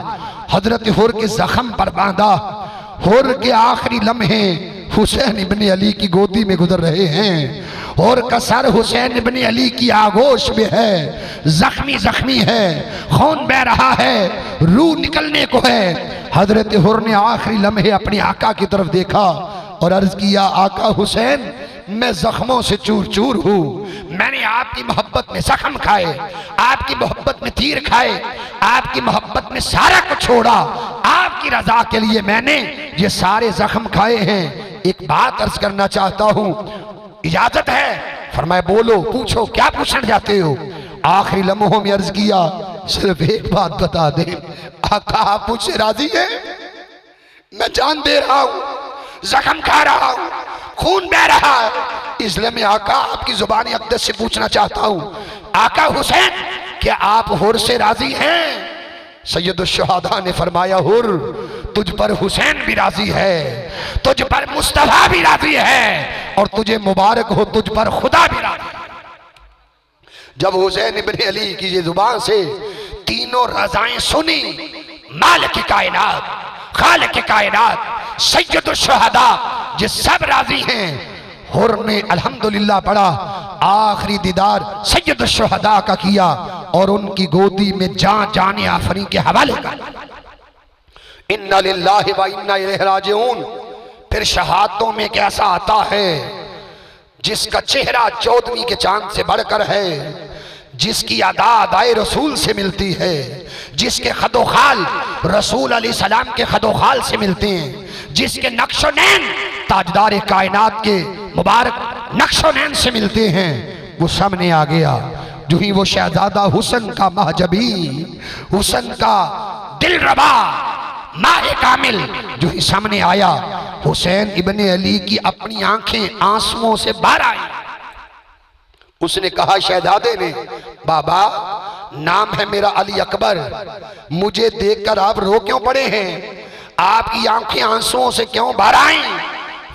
Speaker 1: हजरत हुर के जख्म पर बांधा। हुर के आखिरी लम्हे हुसैन इब्ने अली की गोदी में गुजर रहे हैं और कसर हुसैन इब्ने अली की आगोश में है, जख्मी जख्मी है, खून बह रहा है, रूह निकलने को है। हजरत हुर ने आखिरी लम्हे अपने आका की तरफ देखा और अर्ज किया, आका हुसैन मैं जख्मों से चूर चूर हूँ, मैंने आपकी मोहब्बत में जख्म खाए, आपकी मोहब्बत में तीर खाए, आपकी मोहब्बत में सारा कुछ छोड़ा, आपकी रजा के लिए मैंने ये सारे जख्म खाए हैं। एक बात अर्ज करना चाहता हूँ, इजाजत है? फरमाया बोलो, पूछो, क्या पूछना चाहते हो? आखिरी लम्हों में अर्ज किया, सिर्फ एक बात बता दे आका, आप मुझसे राजी हैं? मैं जान दे रहा हूँ, जख्म खा रहा हूँ, खून बह रहा है, इसलिए मैं आका आपकी जुबान अक़दस से पूछना चाहता हूँ, आका हुसैन क्या आप हुर से राजी हैं? सैयदुल शुहदा ने फरमाया, हुर तुझ पर हुसैन भी राजी है, तुझ पर मुस्तफा भी राजी है और तुझे मुबारक हो, तुझ पर खुदा भी राजी है। जब हुसैन इब्ने अली की ये जुबान से तीनों रजाएं सुनी, मालिक कायनात, खालिक कायनात, सैयदुल शुहदा, ये सब राजी हैं। हुर ने अल्हम्दुलिल्लाह पढ़ा, आखिरी दीदार सैयदुल शुहदा का किया और उनकी गोदी में जाने आफरी के हवाले कर। इन्ना लिल्लाहि व इन्ना इलैहि राजिऊन। फिर शहादतों में कैसा आता है, जिसका चेहरा 14वीं के चांद से बढ़कर है, जिसकी अदा अदाए रसूल से मिलती है, जिसके खदोखाल रसूल अलैहि सलाम के खदोखाल से मिलते हैं, जिसके नक्शो नैन ताजदार कायनात के मुबारक नक्शो नैन से मिलते हैं, वो सामने आ गया। जो ही वो शहजादा हुसन का महजबी, हुसन का दिलरबा माहे कामिल जो ही सामने आया, हुसैन इब्ने अली की अपनी आंखें आंसुओं से बाहर आई। उसने कहा शहजादे ने, बाबा नाम है मेरा अली अकबर, मुझे देखकर आप रो क्यों पड़े हैं? आपकी आंखें आंसुओं से क्यों बाहर आई?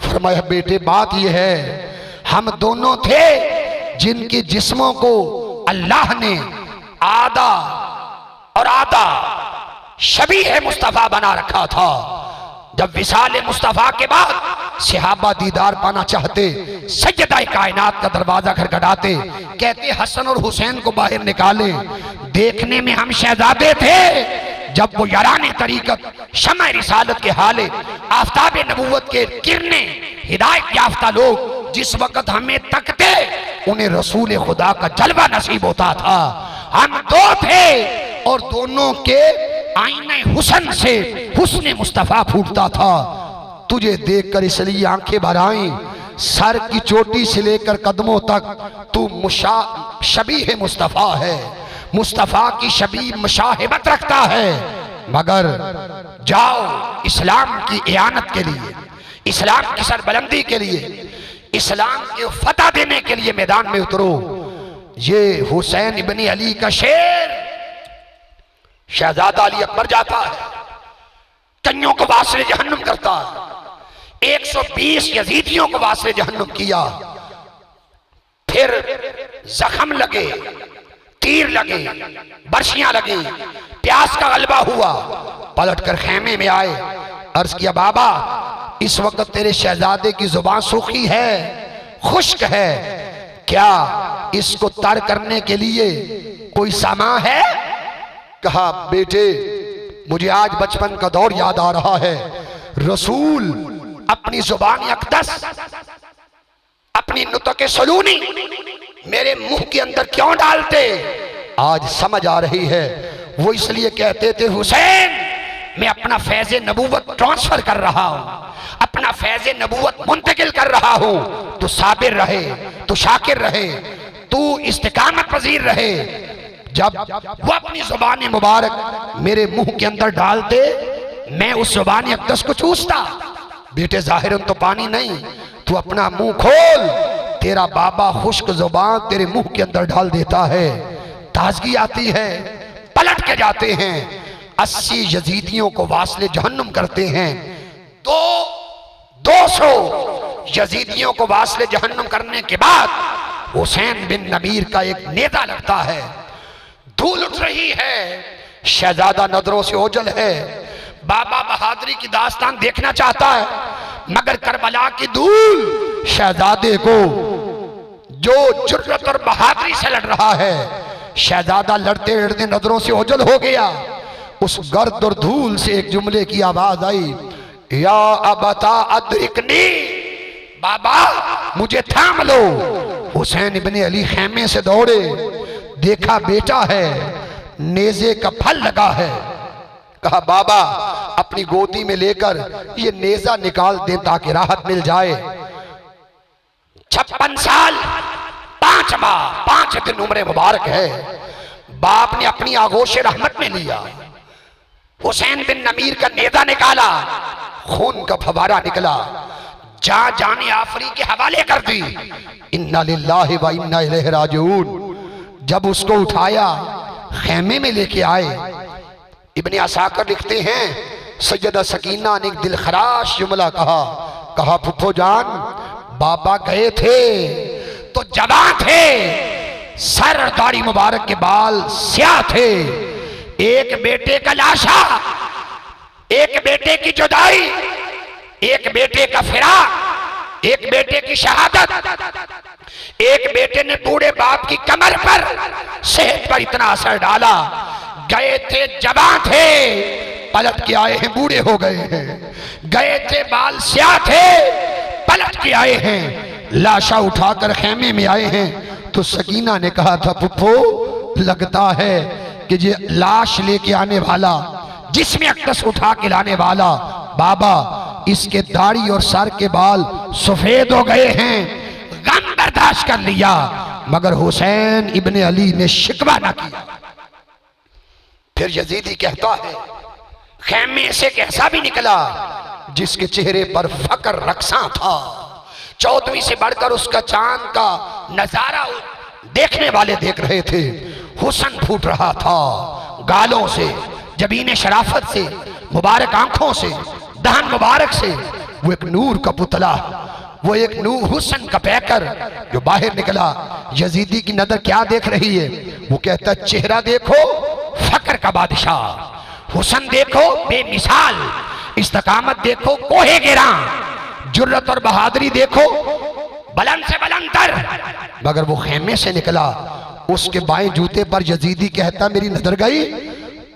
Speaker 1: फरमाया, बेटे बात यह है, हम दोनों थे जिनके जिस्मों को अल्लाह ने आधा और आधा शबीह मुस्तफा बना रखा था। जब विसाल मुस्तफा के बाद सहाबा दीदार पाना चाहते, सैयदा कायनात का दरवाजा खटखटाते, कहते हसन और हुसैन को बाहर निकाले। देखने में हम शहजादे थे, जब वो याराने तरीकत शम्अ रिसालत के हाले, आफताब नबूवत के किरने, हिदायत याफ्ता लोग जिस वक्त हमें तकते, उन्हें रसूल खुदा का जलवा नसीब होता था। हम दो थे और दोनों के आईने हुसन से हुस्न मुस्तफा फूटता था। तुझे देखकर इसलिए आंखें भर आईं, सर की चोटी से लेकर कदमों तक तू शबीह मुस्तफा है, मुस्तफा की शबीह मुशाहिबत रखता है। मगर जाओ इस्लाम की इयानत के लिए, इस्लाम की सरबलंदी के लिए, इस्लाम के फतह देने के लिए मैदान में उतरो। ये हुसैन इब्ने अली का शेर शहजादा अली अकबर जाता है, कईयों को वासले जहन्नुम करता है, 120 यजीदियों को वासले जहन्नुम किया। फिर जख्म लगे, तीर लगे, बर्शियां लगी, प्यास का गलबा हुआ, पलटकर खेमे में आए, अर्ज किया बाबा इस वक्त तेरे शहजादे की जुबान सूखी है, खुश्क है, क्या इसको तर करने के लिए कोई सामान है? कहा बेटे मुझे आज बचपन का दौर याद आ रहा है, रसूल अपनी जुबान अक़दस, अपनी नुतक़ सलूनी मेरे मुंह के अंदर क्यों डालते, आज समझ आ रही है। वो इसलिए कहते थे हुसैन मैं अपना फैज़ नबूवत ट्रांसफर कर रहा हूं, अपना फैज़ नबूवत मुंतकिल कर रहा हूं, तू साबिर रहे, तू शाकिर रहे, तू इस्तिकामत पजीर रहे। जब वो अपनी जुबान मुबारक मेरे मुंह के अंदर डालते, मैं उस जुबान अक़दस को चूसता। बेटे जाहिरन तो पानी नहीं, तू अपना मुंह खोल, तेरा बाबा खुश्क जुबान तेरे मुंह के अंदर डाल देता है, ताजगी आती है, पलट के जाते हैं, 80 यजीदियों को वासले जहन्नुम करते हैं। 200 यजीदियों को वासले जहन्नुम करने के बाद हुसैन बिन नबीर का एक नेजा लगता है, धूल उठ रही है, शहजादा नजरों से ओझल है, बाबा बहादुरी की दास्तान देखना चाहता है, मगर करबला की धूल शहजादे को जो जुर्रत और बहादुरी से लड़ रहा है, शहजादा लड़ते लड़ते नजरों से ओझल हो गया। उस गर्द और धूल से एक जुमले की आवाज आई, या अबता अद्रिकनी, बाबा मुझे थाम लो। हुसैन इब्ने अली खेमे से दौड़े, देखा बेटा है, नेज़े का फल लगा है। कहा बाबा अपनी गोदी में लेकर ये नेज़ा निकाल दें ताकि राहत मिल जाए। 56 साल 5 दिन उम्र मुबारक है। बाप ने अपनी आगोश रहमत में लिया। हुसैन बिन नमीर का नेज़ा निकाला, खून का फवारा निकला, जाने आफरी के हवाले कर दी। इन्ना लिल्लाहि व इन्ना इलैहि राजिऊन। जब उसको उठाया खेमे में लेके आए, इब्ने असाकर लिखते हैं सैयदा सकीना ने एक दिल खराश जुमला कहा फुफ्फो जान, बाबा गए थे तो जवान थे, सर और दाढ़ी मुबारक के बाल स्याह थे। एक बेटे का लाशा, एक बेटे की जुदाई, एक बेटे का फिराक, एक बेटे की शहादत, एक बेटे ने बूढ़े बाप की कमर पर सेहत पर इतना असर डाला। गए थे जवान थे, पलट के आए हैं बूढ़े हो गए हैं। गए थे बाल स्याह थे, पलट के आए हैं लाशा उठाकर खेमे में आए हैं। तो सकीना ने कहा था फुफ्फो लगता है कि ये लाश लेके आने वाला, जिसमें अक्स उठा के लाने वाला बाबा, इसके दाढ़ी और सर के बाल सफेद हो गए हैं। गम बर्दाश्त कर लिया, मगर हुसैन इब्ने अली ने शिकवा ना किया। फिर यजीदी कहता है खेमे से कैसा भी निकला जिसके चेहरे पर फकर रक्सा था। 14वीं से बढ़कर उसका चांद का नजारा देखने वाले देख रहे थे। हुस्न फूट रहा था गालों से, जबीने शराफत से, मुबारक आंखों से, दहन मुबारक से। वो एक नूर का पुतला, वो एक नूर हुस्न का पैकर जो बाहर निकला। यजीदी की नजर क्या देख रही है? वो कहता चेहरा देखो फकर का बादशाह, हुस्न देखो बेमिसाल, इस्तकामत देखो कोहे गिरा, जुर्रत और बहादुरी देखो बुलंद से बुलंदतर। मगर वो खेमे से निकला, उसके बाएं जूते पर यजीदी कहता मेरी नजर गई,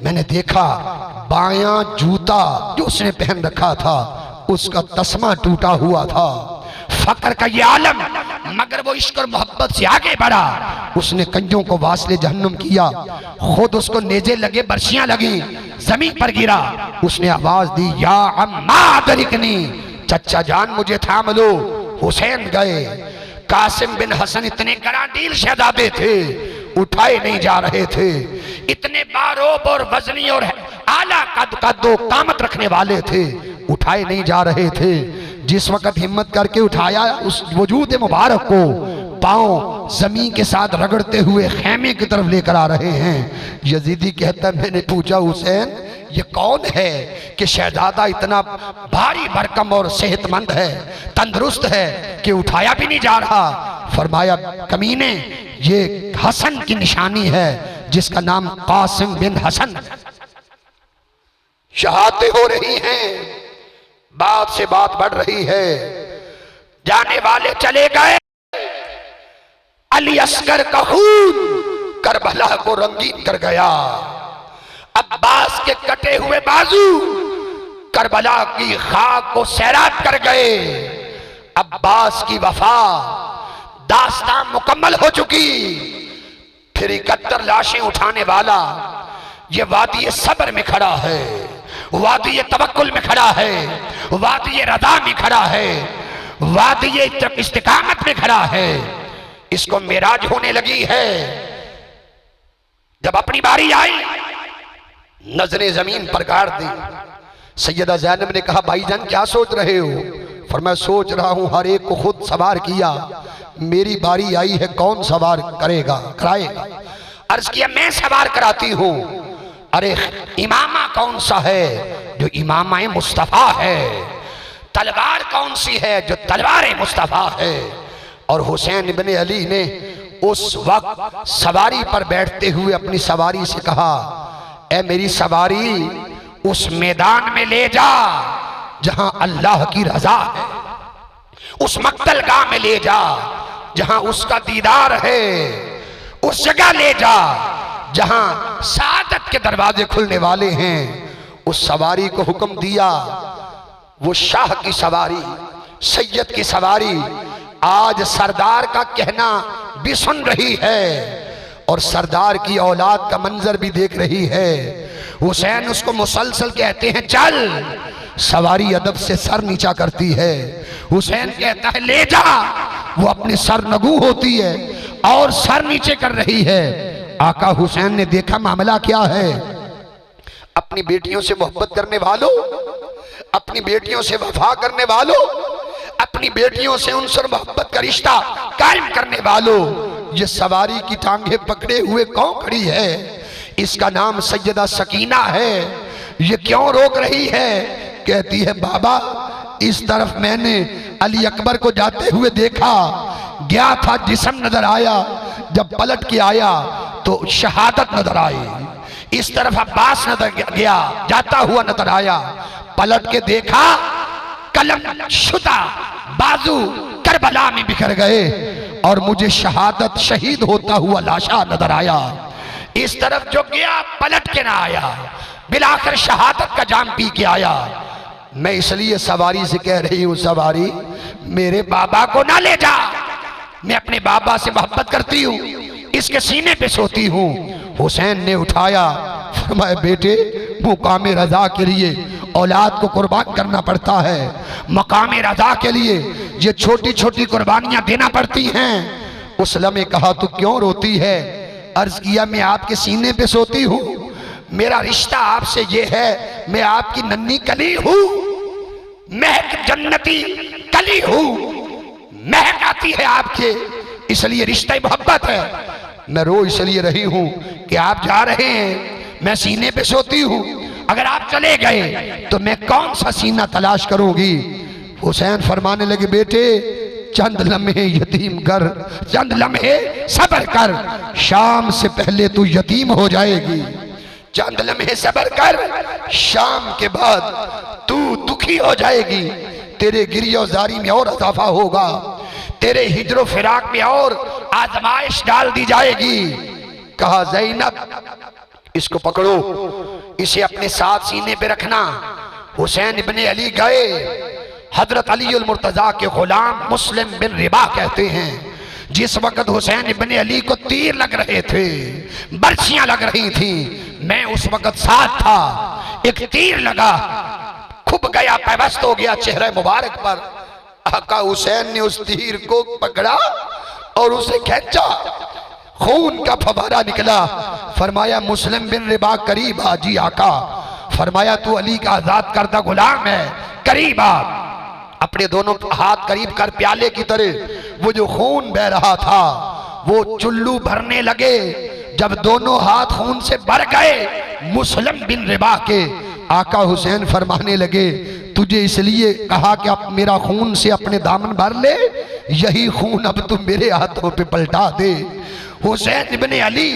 Speaker 1: मैंने देखा बायां जूता जो उसने पहन रखा था उसका तस्मा टूटा हुआ था। फकर का ये आलम, मगर वो इश्क और मोहब्बत से आगे बढ़ा। उसने कंजों को वासले जहन्नुम किया, खुद उसको नेजे लगे, बर्शियां लगी, जमीन पर गिरा। उसने आवाज दी या अम्मा अदरिकनी, चच्चा जान मुझे थाम लो। हुसैन गए। कासिम बिन हसन इतने कराडील शहजादे थे, उठाए नहीं जा रहे थे। इतने बारोब और वजनी और आला कद कामत रखने वाले थे, उठाए नहीं जा रहे थे। जिस वक्त हिम्मत करके उठाया, उस वजूद मुबारक को पांव जमीन के साथ रगड़ते हुए खेमे की तरफ लेकर आ रहे हैं। यजीदी कहता मैंने पूछा हुसैन ये कौन है कि शहजादा इतना भारी भरकम और सेहतमंद है, तंदुरुस्त है कि उठाया भी नहीं जा रहा। फरमाया कमीने ये हसन की निशानी है जिसका नाम कासिम बिन हसन। शहादतें हो रही हैं, बात से बात बढ़ रही है। जाने वाले चले गए, अली अस्कर का खून करबला को रंगीन कर गया। अब्बास के कटे हुए बाजू करबला की खाक को सैराब कर गए। अब्बास की वफा दास्तान मुकम्मल हो चुकी। फिर 71 लाशें उठाने वाला ये वादी सब्र में खड़ा है, वादी तवक्कुल में खड़ा है, वादी रज़ा में खड़ा है, वादी इस्तिकामत में खड़ा है। इसको मेराज होने लगी है। जब अपनी बारी आई, नजरें जमीन पर गाड़ दी। सैयदा ज़ैनब ने कहा भाईजान क्या सोच रहे हो? फरमाया सोच रहा हूं हर एक को खुद सवार किया, मेरी बारी आई है, कौन सवार कराएगा? अर्ज किया मैं सवार कराती हूं। अरे इमामा कौन सा है? जो इमामा मुस्तफा है। तलवार कौन सी है? जो तलवार मुस्तफा है। और हुसैन इब्ने अली ने उस वक्त सवारी पर बैठते हुए अपनी सवारी से कहा ए मेरी सवारी उस मैदान में ले जा जहां अल्लाह की रजा है। उस मक्तल गाह में ले जा जहां उसका दीदार है, उस जगह ले जा जहां सादत के दरवाजे खुलने वाले हैं। उस सवारी को हुक्म दिया, वो शाह की सवारी, सैयद की सवारी आज सरदार का कहना भी सुन रही है और सरदार की औलाद का मंजर भी देख रही है। हुसैन उसको मुसलसल कहते हैं चल। सवारी अदब से सर नीचा करती है। हुसैन कहता है ले जा। वो अपने सर नगू होती है और सर नीचे कर रही है। आका हुसैन ने देखा मामला क्या है। अपनी बेटियों से मोहब्बत करने वालों, अपनी बेटियों से वफा करने वालों, अपनी बेटियों से उनसे मोहब्बत का रिश्ता कायम करने वालों, ये सवारी की टांगे पकड़े हुए कौन खड़ी है? इसका नाम सैयदा सकीना है। ये क्यों रोक रही है? कहती है बाबा इस तरफ मैंने अली अकबर को जाते हुए देखा, गया था जिस्म नजर आया, जब पलट के आया तो शहादत नजर आई। इस तरफ अब्बास नजर गया, जाता हुआ नजर आया, पलट के देखा कलम शुदा बाजू करबला में बिखर गए और मुझे शहादत शहीद होता हुआ लाशा नजर आया। इस तरफ जो गया पलट के ना आया, बिलाकर शहादत का जाम पी के आया। मैं इसलिए सवारी से कह रही हूं सवारी मेरे बाबा को ना ले जा। मैं अपने बाबा से मोहब्बत करती हूँ, इसके सीने पे सोती हूँ। हुसैन ने उठाया, फरमाया बेटे मुकाम रजा के लिए औलाद को कुर्बान करना पड़ता है। मकाम रजा के लिए ये छोटी छोटी कुर्बानियां देना पड़ती हैं। उस लम्हे कहा तू क्यों रोती है? अर्ज किया मैं आपके सीने पे सोती हूँ, मेरा रिश्ता आपसे ये है, मैं आपकी नन्ही कली हूँ, महक जन्नती कली हूँ, महक आती है आपके, इसलिए रिश्ता मोहब्बत है। मैं रो इसलिए रही हूँ कि आप जा रहे हैं, मैं सीने पे सोती हूँ, अगर आप चले गए तो मैं कौन सा सीना तलाश करूंगी। हुसैन फरमाने लगे बेटे चंद लम्हे यतीम कर, चंद लम्हे सब्र कर, शाम से पहले तू यतीम हो जाएगी। चंद लम्हे सब्र कर, शाम के बाद तू दुखी हो जाएगी। तेरे गिरियोजारी में और इजाफा होगा, तेरे हिजरो फिराक में और आजमाइश डाल दी जाएगी। कहा ज़ैनब इसको पकड़ो, इसे अपने साथ सीने पे रखना। हुसैन इब्ने अली गए, हजरत अली उल मुर्तजा के गुलाम मुस्लिम बिन रिबा कहते हैं जिस वक्त हुसैन इब्ने अली को तीर लग रहे थे, बर्छियां लग रही थी, मैं उस वक्त साथ था। एक तीर लगा, खुब गया, पैवस्त हो गया चेहरे मुबारक पर। आका हुसैन ने उस तीर को पकड़ा और उसे खींचा, खून का फवारा निकला। फरमाया मुस्लिम बिन रिबा करीब आ। जी आका। फरमाया तू अली का आजाद करदा गुलाम है, करीब आ। अपने दोनों हाथ करीब कर प्याले की तरह वो जो खून बह रहा था वो चुल्लू भरने लगे। जब दोनों हाथ खून से भर गए मुस्लिम बिन रिबा के, आका हुसैन फरमाने लगे तुझे इसलिए कहा कि अब मेरा खून से अपने दामन भर ले, यही खून अब तुम मेरे हाथों पे पलटा दे। हुसैन इब्ने अली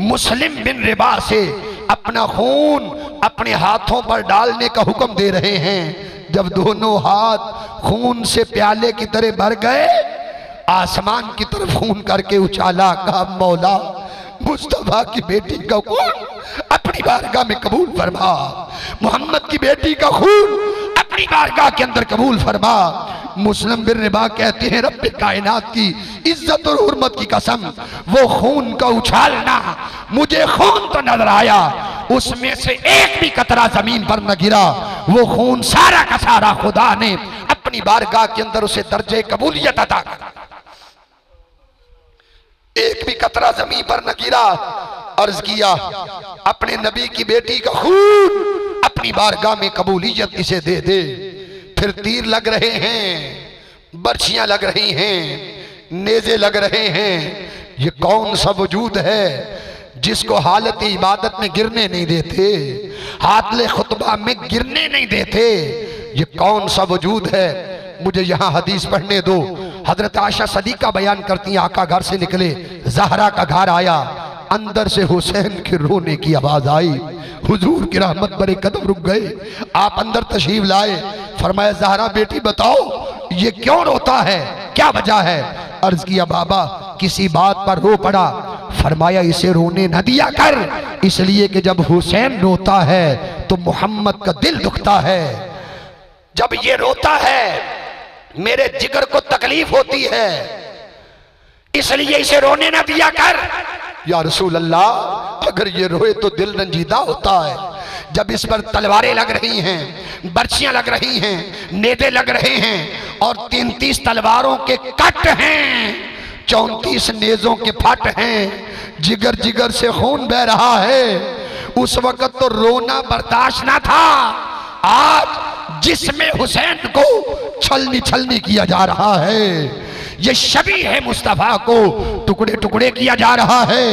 Speaker 1: मुस्लिम बिन रिबा से अपना खून अपने हाथों पर डालने का हुक्म दे रहे हैं। जब दोनों हाथ खून से प्याले की तरह भर गए, आसमान की तरफ खून करके उछाला, कहा मौला मुस्तफा की बेटी का खून अपनी बारगाह में कबूल फरमा, मोहम्मद की बेटी का खून अपनी बारगाह के अंदर कबूल फरमा। मुस्लिम बिन रिबा कहते हैं रब्बे कायनात की इज्जत और हुर्मत की कसम, वो खून का उछालना, मुझे खून तो नजर आया, उसमें से एक भी कतरा जमीन पर न गिरा। वो खून सारा का सारा खुदा ने अपनी बारगाह के अंदर उसे दर्जे कबूलियत अता कर, एक भी कतरा जमीन पर न गिरा। अर्ज किया अपने नबी की बेटी का खून अपनी बारगाह में कबूलियत इसे दे दे। फिर तीर लग रहे हैं, बर्छियां लग रही हैं, नेज़े लग रहे हैं। ये कौन सा वजूद है जिसको हालत इबादत में गिरने नहीं देते, हातले खुतबा में गिरने नहीं देते? ये कौन सा वजूद है? मुझे यहाँ हदीस पढ़ने दो। हजरत आयशा सदीका बयान करती हैं आका घर से निकले, ज़हरा का घर आया, अंदर से हुसैन के रोने की आवाज आई। हुजूर की रहमत बड़े कदम रुक गए, आप अंदर तशरीफ लाए। फरमाया ज़हरा बेटी बताओ ये क्यों रोता है, क्या वजह है? अर्ज किया बाबा किसी बात पर रो पड़ा। फरमाया इसे रोने न दिया कर, इसलिए कि जब हुसैन रोता है तो मोहम्मद का दिल दुखता है। जब ये रोता है मेरे जिगर को तकलीफ होती है, इसलिए इसे रोने न दिया कर। या रसूल अल्लाह, अगर ये रोए तो दिल रंजीदा होता है। जब इस पर तलवारें लग रही हैं, बर्छियां लग रही हैं, नेदे लग रहे हैं और 33 तलवारों के कट हैं, 34 नेजों के फट हैं, जिगर जिगर से खून बह रहा है। उस वक्त तो रोना बर्दाश्त ना था, आज जिसमें हुसैन को छलनी छलनी किया जा रहा है। ये शबी है मुस्तफा को टुकड़े टुकड़े किया जा रहा है।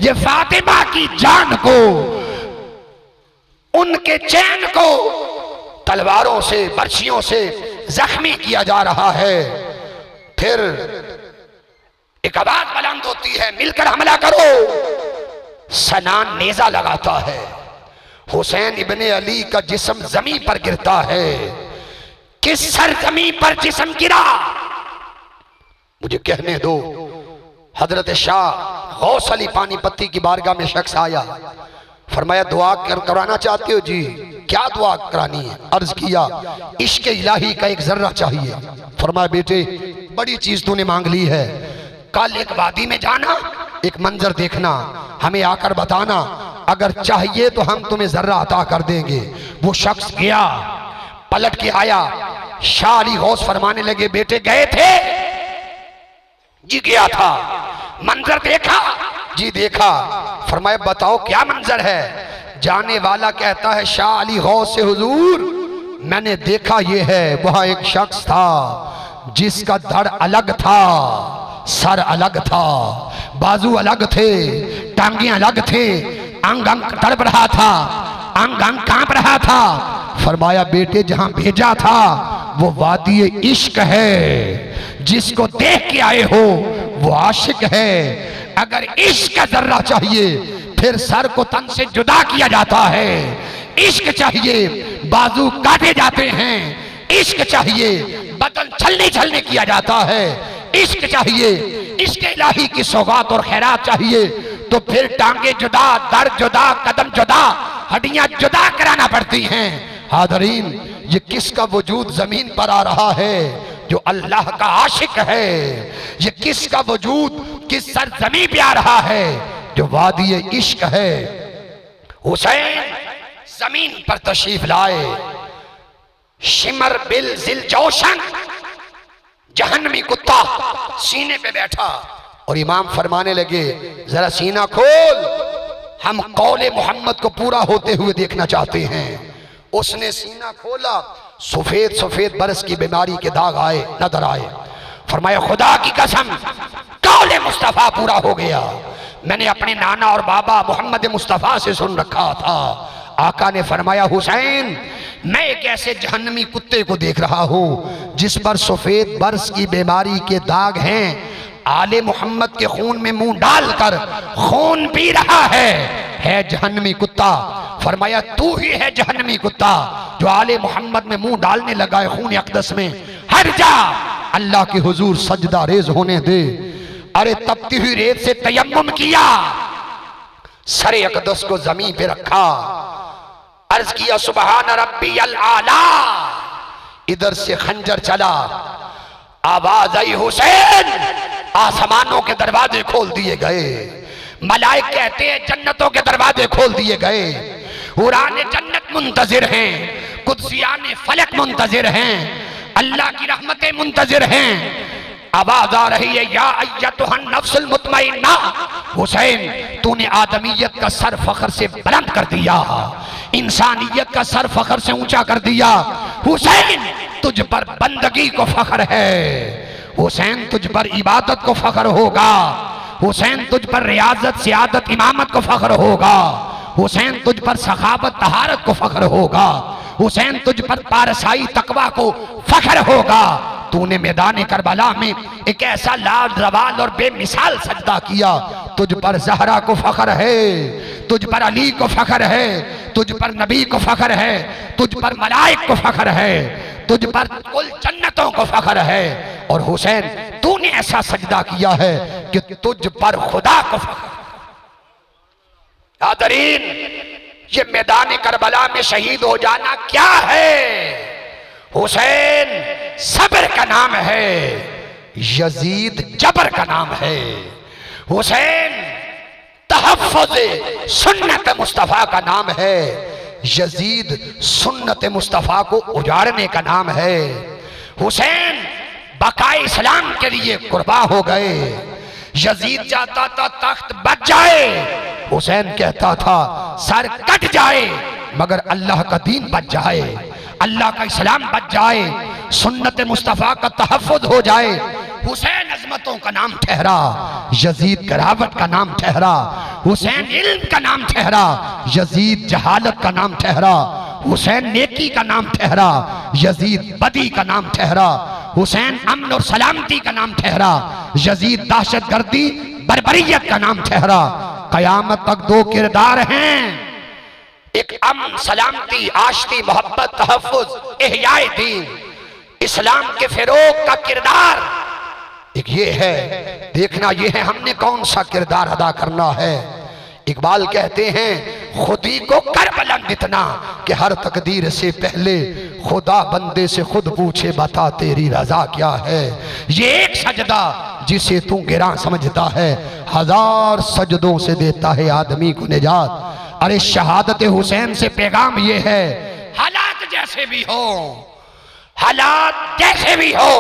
Speaker 1: ये फातिमा की जान को, उनके चैन को तलवारों से बर्छियों से जख्मी किया जा रहा है। फिर एक आवाज बुलंद होती है, मिलकर हमला करो। सनान नेजा लगाता है, हुसैन इब्ने अली का जिस्म जमीन पर गिरता है। किस सरजमी पर जिस्म गिरा मुझे कहने दो। हजरत शाह गौस अली पानीपत्ती की बारगाह में शख्स आया, फरमाया दुआ कराना चाहते हो जी? क्या दुआ करानी है? अर्ज किया इश्क इलाही का एक जर्रा चाहिए। फरमाया बेटे बड़ी चीज तूने मांग ली है, कल एक वादी में जाना, एक मंजर देखना, हमें आकर बताना, अगर चाहिए तो हम तुम्हें जर्रा अता कर देंगे। वो शख्स गया, पलट के आया। शाह अली गौस फरमाने लगे बेटे गए थे? जी गया था। मंजर देखा? जी देखा। फरमाया बताओ क्या मंजर है? जाने वाला कहता है शाह अली गौस से हुजूर मैंने देखा ये है, वहां एक शख्स था जिसका धड़ अलग था, सर अलग था, बाजू अलग थे, टांगे अलग थे, अंग अंग तड़प रहा था, अंग अंग कांप रहा था। फरमाया बेटे जहां भेजा था वो वादी इश्क है, जिसको देख के आए हो वो आशिक है। अगर इश्क का जर्रा चाहिए फिर सर को तन से जुदा किया जाता है, इश्क चाहिए बाजू काटे जाते हैं, इश्क चाहिए बदन छलनी छलनी किया जाता है, इश्क चाहिए इश्क इलाही की सौगात और खैरात चाहिए तो फिर टांगे जुदा, दर जुदा, कदम जुदा, हड्डियां जुदा कराना पड़ती हैं। हादरीन ये किसका वजूद जमीन पर आ रहा है? जो अल्लाह का आशिक है। ये किसका वजूद किस सरजमीन पे आ रहा है? जो वादी इश्क है। हुसैन जमीन पर तशरीफ लाए, शिमर बिल जिल जोशन जहन्नमी कुत्ता सीने पे बैठा और इमाम फरमाने लगे जरा सीना खोल, हम कौले मोहम्मद को पूरा होते हुए देखना चाहते हैं। उसने सीना खोला, सफेद सफेद बरस की बीमारी के दाग आए, नजर आए। फरमाया खुदा की कसम कौले मुस्तफा पूरा हो गया। मैंने अपने नाना और बाबा मोहम्मद मुस्तफा से सुन रखा था। आका ने फरमाया हुसैन मैं एक ऐसे जहन्नमी कुत्ते को देख रहा हूं जिस पर सफेद बरस की बीमारी के दाग हैं, आले मोहम्मद के खून में मुंह डालकर खून पी रहा है जहन्नमी कुत्ता। फरमाया तू ही है जहन्नमी कुत्ता जो आले मोहम्मद में मुंह डालने लगा है खून अक़दस में। हट जा, अल्लाह के हुजूर सजदा रेज होने दे। अरे तपती हुई रेत से तयम्मुम किया, सरे अक़दस को जमीन पे रखा, अर्ज किया सुबहान रब्बियल आला। इधर से खंजर चला, आवाज आई हुसैन। आसमानों के दरवाजे खोल दिए गए, मलाइक कहते हैं जन्नतों के दरवाजे खोल दिए गए। हुरान जन्नत मुंतजिर हैं, कुदसियान फलक मुंतजिर हैं, अल्लाह की रहमतें मुंतजिर हैं। आवाज आ रही है या अय्यतुहन नफ्सुल मुतमइन्ना। हुसैन तूने आदमियत का सर फख्र से बुलंद कर दिया, इंसानियत का सर फख्र से ऊंचा कर दिया। हुसैन तुझ पर बंदगी को फख्र है, हुसैन तुझ पर इबादत को फख्र होगा, हुसैन तुझ पर रियाजत सियादत इमामत को फख्र होगा, हुसैन तुझ पर सखावत तहारत को फख्र होगा, हुसैन तुझ पर पारसाई तकवा को फख्र होगा। तूने मैदान करबला में एक ऐसा लाजवाब और बेमिसाल सजदा किया, तुझ पर ज़हरा को फ़ख्र है, तुझ पर अली को फ़ख्र है, तुझ पर नबी को फ़ख्र है, तुझ पर मलाइक को फ़ख्र है, तुझ पर कुल जन्नतों को फ़ख्र है। और हुसैन तूने ऐसा सजदा किया है कि तुझ पर खुदा को फ़ख्र। आदरीन, ये मैदान करबला में शहीद हो जाना क्या है? हुसैन सब्र का नाम है, यजीद जबर का नाम है। हुसैन तहफ़्फ़ुज़ सुन्नत मुस्तफ़ा का नाम है, यजीद सुन्नत मुस्तफ़ा को उजाड़ने का नाम है। हुसैन बकाए इस्लाम के लिए कुर्बा हो गए। यजीद चाहता था तख्त बच जाए, हुसैन कहता था सर कट जाए मगर अल्लाह का दीन बच जाए, अल्लाह का इस्लाम बच जाए, सुन्नत मुस्तफ़ा का तहफ़्फ़ुज़ हो जाए। हुसैन अज़मतों का नाम ठहरा, यजीद गिरावट का नाम ठहरा। हुसैन इल्म का नाम ठहरा, यजीद जहालत का नाम ठहरा। हुसैन नेकी का नाम ठहरा, यजीद बदी का नाम ठहरा। हुसैन अमन और सलामती का नाम ठहरा, यजीद दहशतगर्दी बर्बरियत का नाम ठहरा। कयामत तक दो किरदार हैं, एक अमन सलामती आश्ती मोहब्बत तहफ़्फ़ुज़ इहयाए दीन, इस्लाम के फिरोग का किरदार एक ये है। देखना ये है हमने कौन सा किरदार अदा करना है। इकबाल कहते हैं खुदी को कर बुलंद इतना कि हर तकदीर से पहले खुदा बंदे से खुद पूछे बता तेरी रजा क्या है। ये एक सजदा जिसे तू गिरा समझता है, हजार सजदों से देता है आदमी को निजात। अरे शहादत हुसैन से पैगाम ये है, हालात जैसे भी हो, हालात जैसे भी हो,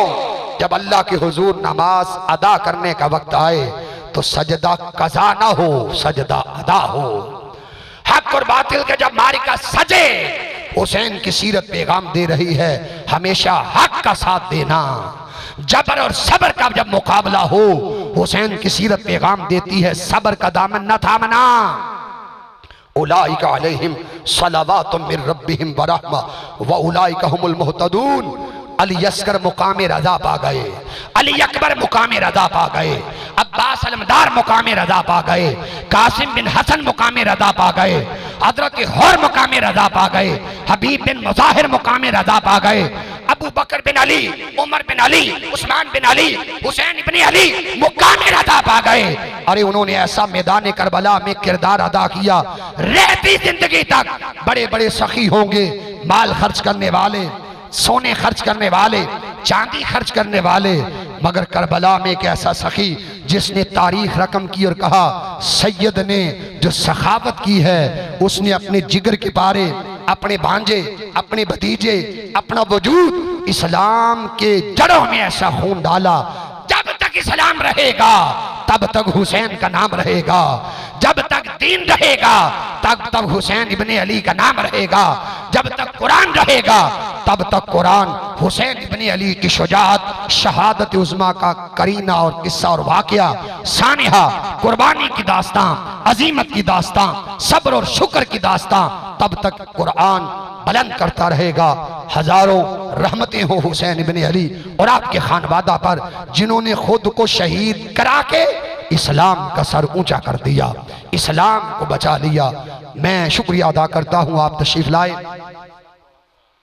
Speaker 1: जब अल्लाह के हुजूर नमाज अदा करने का वक्त आए तो सजदा कज़ा ना हो, सजदा अदा हो। हक और बातिल के जब मारिका सजे, हुसैन की सीरत पैगाम दे रही है हमेशा हक का साथ देना। जबर और सबर का जब मुकाबला हो, हुसैन की सीरत पैगाम देती है सबर का दामन न थामना। उलाइका अलैहिम सलावातुम मिर रब्बिहिम व रहमा व उलाइका हुमुल मुहतदून। अली अस्कर मुकाम रजा पा गए, अली अकबर मुकाम रजा पा गए, अब्बास अलमदार मुकाम रजा पा गए, कासिम बिन हसन मुकाम रजा पा गए, हजरत हौर मुकाम रजा पा गए, हबीब बिन मुज़ाहिर मुकाम रजा पा गए, अबू बकर बिन अली, उमर बिन अली, उस्मान बिन अली, हुसैन इब्न अली मुकाम रजा पा गए। अरे उन्होंने ऐसा मैदान करबला में किरदार अदा किया, रहती जिंदगी तक बड़े बड़े सखी होंगे, माल खर्च करने वाले, सोने खर्च करने वाले, चांदी खर्च करने वाले, मगर करबला में एक ऐसा सखी जिसने तारीख रकम की और कहा सैयद ने जो सखावत की है उसने अपने जिगर के पारे, अपने भांजे, अपने भतीजे, अपना वजूद इस्लाम के जड़ों में ऐसा खून डाला। जब तक इस्लाम रहेगा तब तक हुसैन का नाम रहेगा, जब तक दीन रहेगा तब तक हुसैन इब्ने अली का नाम रहेगा, जब तक कुरान रहेगा तब तक कुरान हुसैन इब्ने अली की शुजाअत, शहादत उज़्मा का करीना और किस्सा और वाक़या, सानिहा, कुर्बानी की दास्तां, अजीमत की दास्तां, सब्र और शुक्र की दास्तां, तब तक कुरान बुलंद करता रहेगा। हजारों रहमतें हो हुसैन इब्ने अली और आपके खानवादा पर जिन्होंने खुद को शहीद करा के इस्लाम का सर ऊंचा कर दिया, इस्लाम को बचा लिया। मैं शुक्रिया अदा करता हूँ आप तशरीफ लाए,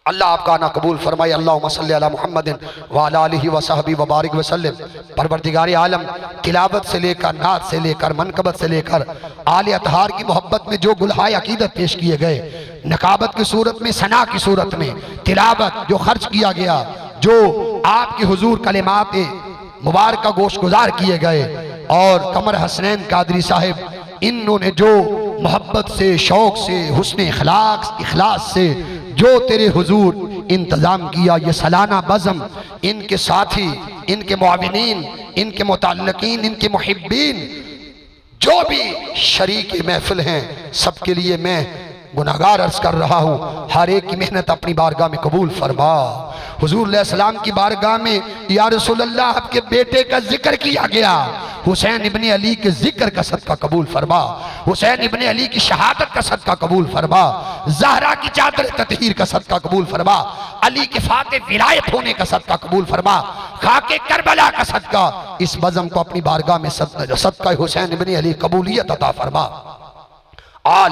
Speaker 1: अल्लाह आपका ना कबूल फरमाए। अल्लाहुम्मा सल्ली अला मुहम्मदिन व अला आलिहि व सहबी व बारिक वसल्लम। परवरदिगार आलम तिलावत से लेकर, नात से लेकर, मनकबत से लेकर, आले अतहार की मोहब्बत में जो गुलहाय अकीदत पेश किए गए, नकाबत की सूरत में, सना की सूरत में, तिलावत जो खर्च किया गया, जो आपके हुजूर कलिमात मुबारक गोश गुजार किए गए, और कमर हसनैन कादरी साहिब इन्होंने जो मोहब्बत से, शौक से, हुस्न इखलास से जो तेरे हुजूर इंतज़ाम किया, ये सालाना बज़म, इनके साथी, इनके मुआविनीन, इनके मुताल्लिकीन, इनके मुहिब्बीन, जो भी शरीक महफिल हैं, सबके लिए मैं गुनाहगार अर्ज कर रहा हूँ। हर एक की मेहनत अपनी बारगाह में कबूल फरमा। हुजूर अलैहिस्सलाम की बारगाह में या रसूलल्लाह आपके बेटे का जिक्र किया गया, हुसैन इब्ने अली के जिक्र का सदका कबूल फरमा, हुसैन इब्ने अली की शहादत का सदका कबूल फरमा, ज़हरा की चादर ततहीर का सदका कबूल फरमा, अली के फाते विलायत होने का सदका कबूल फरमा, खाके करबला का सदका इस बज़म को अपनी बारगाह में सदका हुसैन इब्ने अली कबूलियत अता फरमा। आल,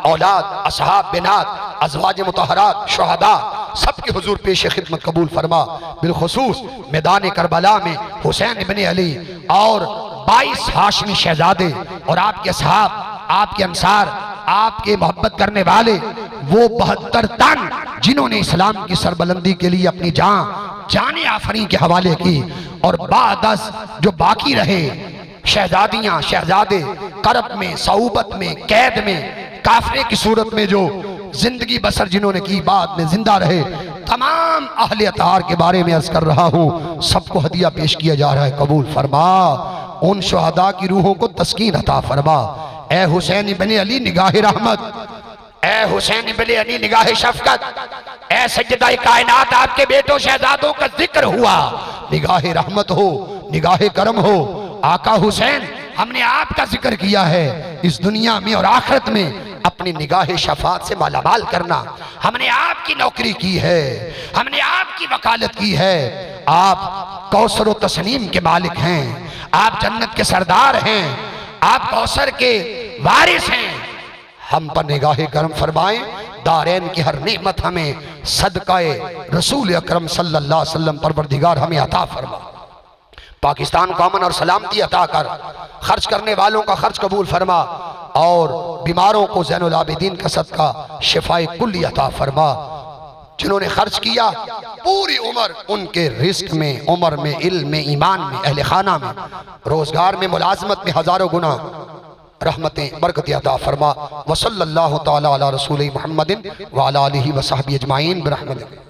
Speaker 1: औलाद, असहाब, बिनात, अज़वाज मुतहरात, शुहदा सबके हुजूर पेश खिदमत कबूल फरमा। बिलखुसूस मैदान करबला में हुसैन इब्ने अली और 22 हाशमी शहजादे और आपके असहाब, आपके अंसार, आपके मोहब्बत करने वाले वो 72 तन जिन्होंने इस्लाम की सरबलंदी के लिए अपनी जाने आफरी के हवाले की, और 10 जो बाकी रहे शहजादियां शहजादे करब में, सऊबत में, कैद में, काफरे की सूरत में जो जिंदगी बसर जिन्होंने की, बाद में जिंदा रहे, तमाम अहले अतार के बारे में अर्ज कर रहा हूँ। सबको हदिया पेश किया जा रहा है, कबूल फरमा। उन शुहदा की रूहों को तस्कीन अता फरमा। ए हुसैन इब्ने अली निगाह रहमत, ए हुसैन इब्ने अली निगाह शफकत, ए सज्जदा कायनात, आपके बेटों शहजादों का जिक्र हुआ, निगाह रहमत हो, निगाह करम हो। आका हुसैन, हमने आपका जिक्र किया है, इस दुनिया में और आखिरत में अपनी निगाह शफात से मालामाल करना। हमने आपकी नौकरी की है, हमने आपकी वकालत की है। आप कौसर व तस्नीम के मालिक हैं, आप जन्नत के सरदार हैं, आप कौसर के वारिस हैं। हम पर निगाह करम फरमाएं, दारैन की हर नेमत हमें सदकाए रसूल अकरम सल्लल्लाहु अलैहि वसल्लम परवरदिगार हमें अता फरमा। पाकिस्तान को अमन और सलामती अता कर, खर्च करने वालों का खर्च कबूल फरमा, और बीमारों को ज़ैनुल आबिदीन का सदका शिफाए कुल्ली अता फरमा। जिन्होंने खर्च किया पूरी उम्र उनके रिस्क में, उम्र में, इल्म में, ईमान में, अहले खाना में, रोजगार में, मुलाजमत में हजारों गुना रहमतें बरकत अता फरमा। वसल्लल्लाहु तआला अला रसूल मुहम्मदिन व अला आलिहि व सहबी अजमाइन बिरहमतिक।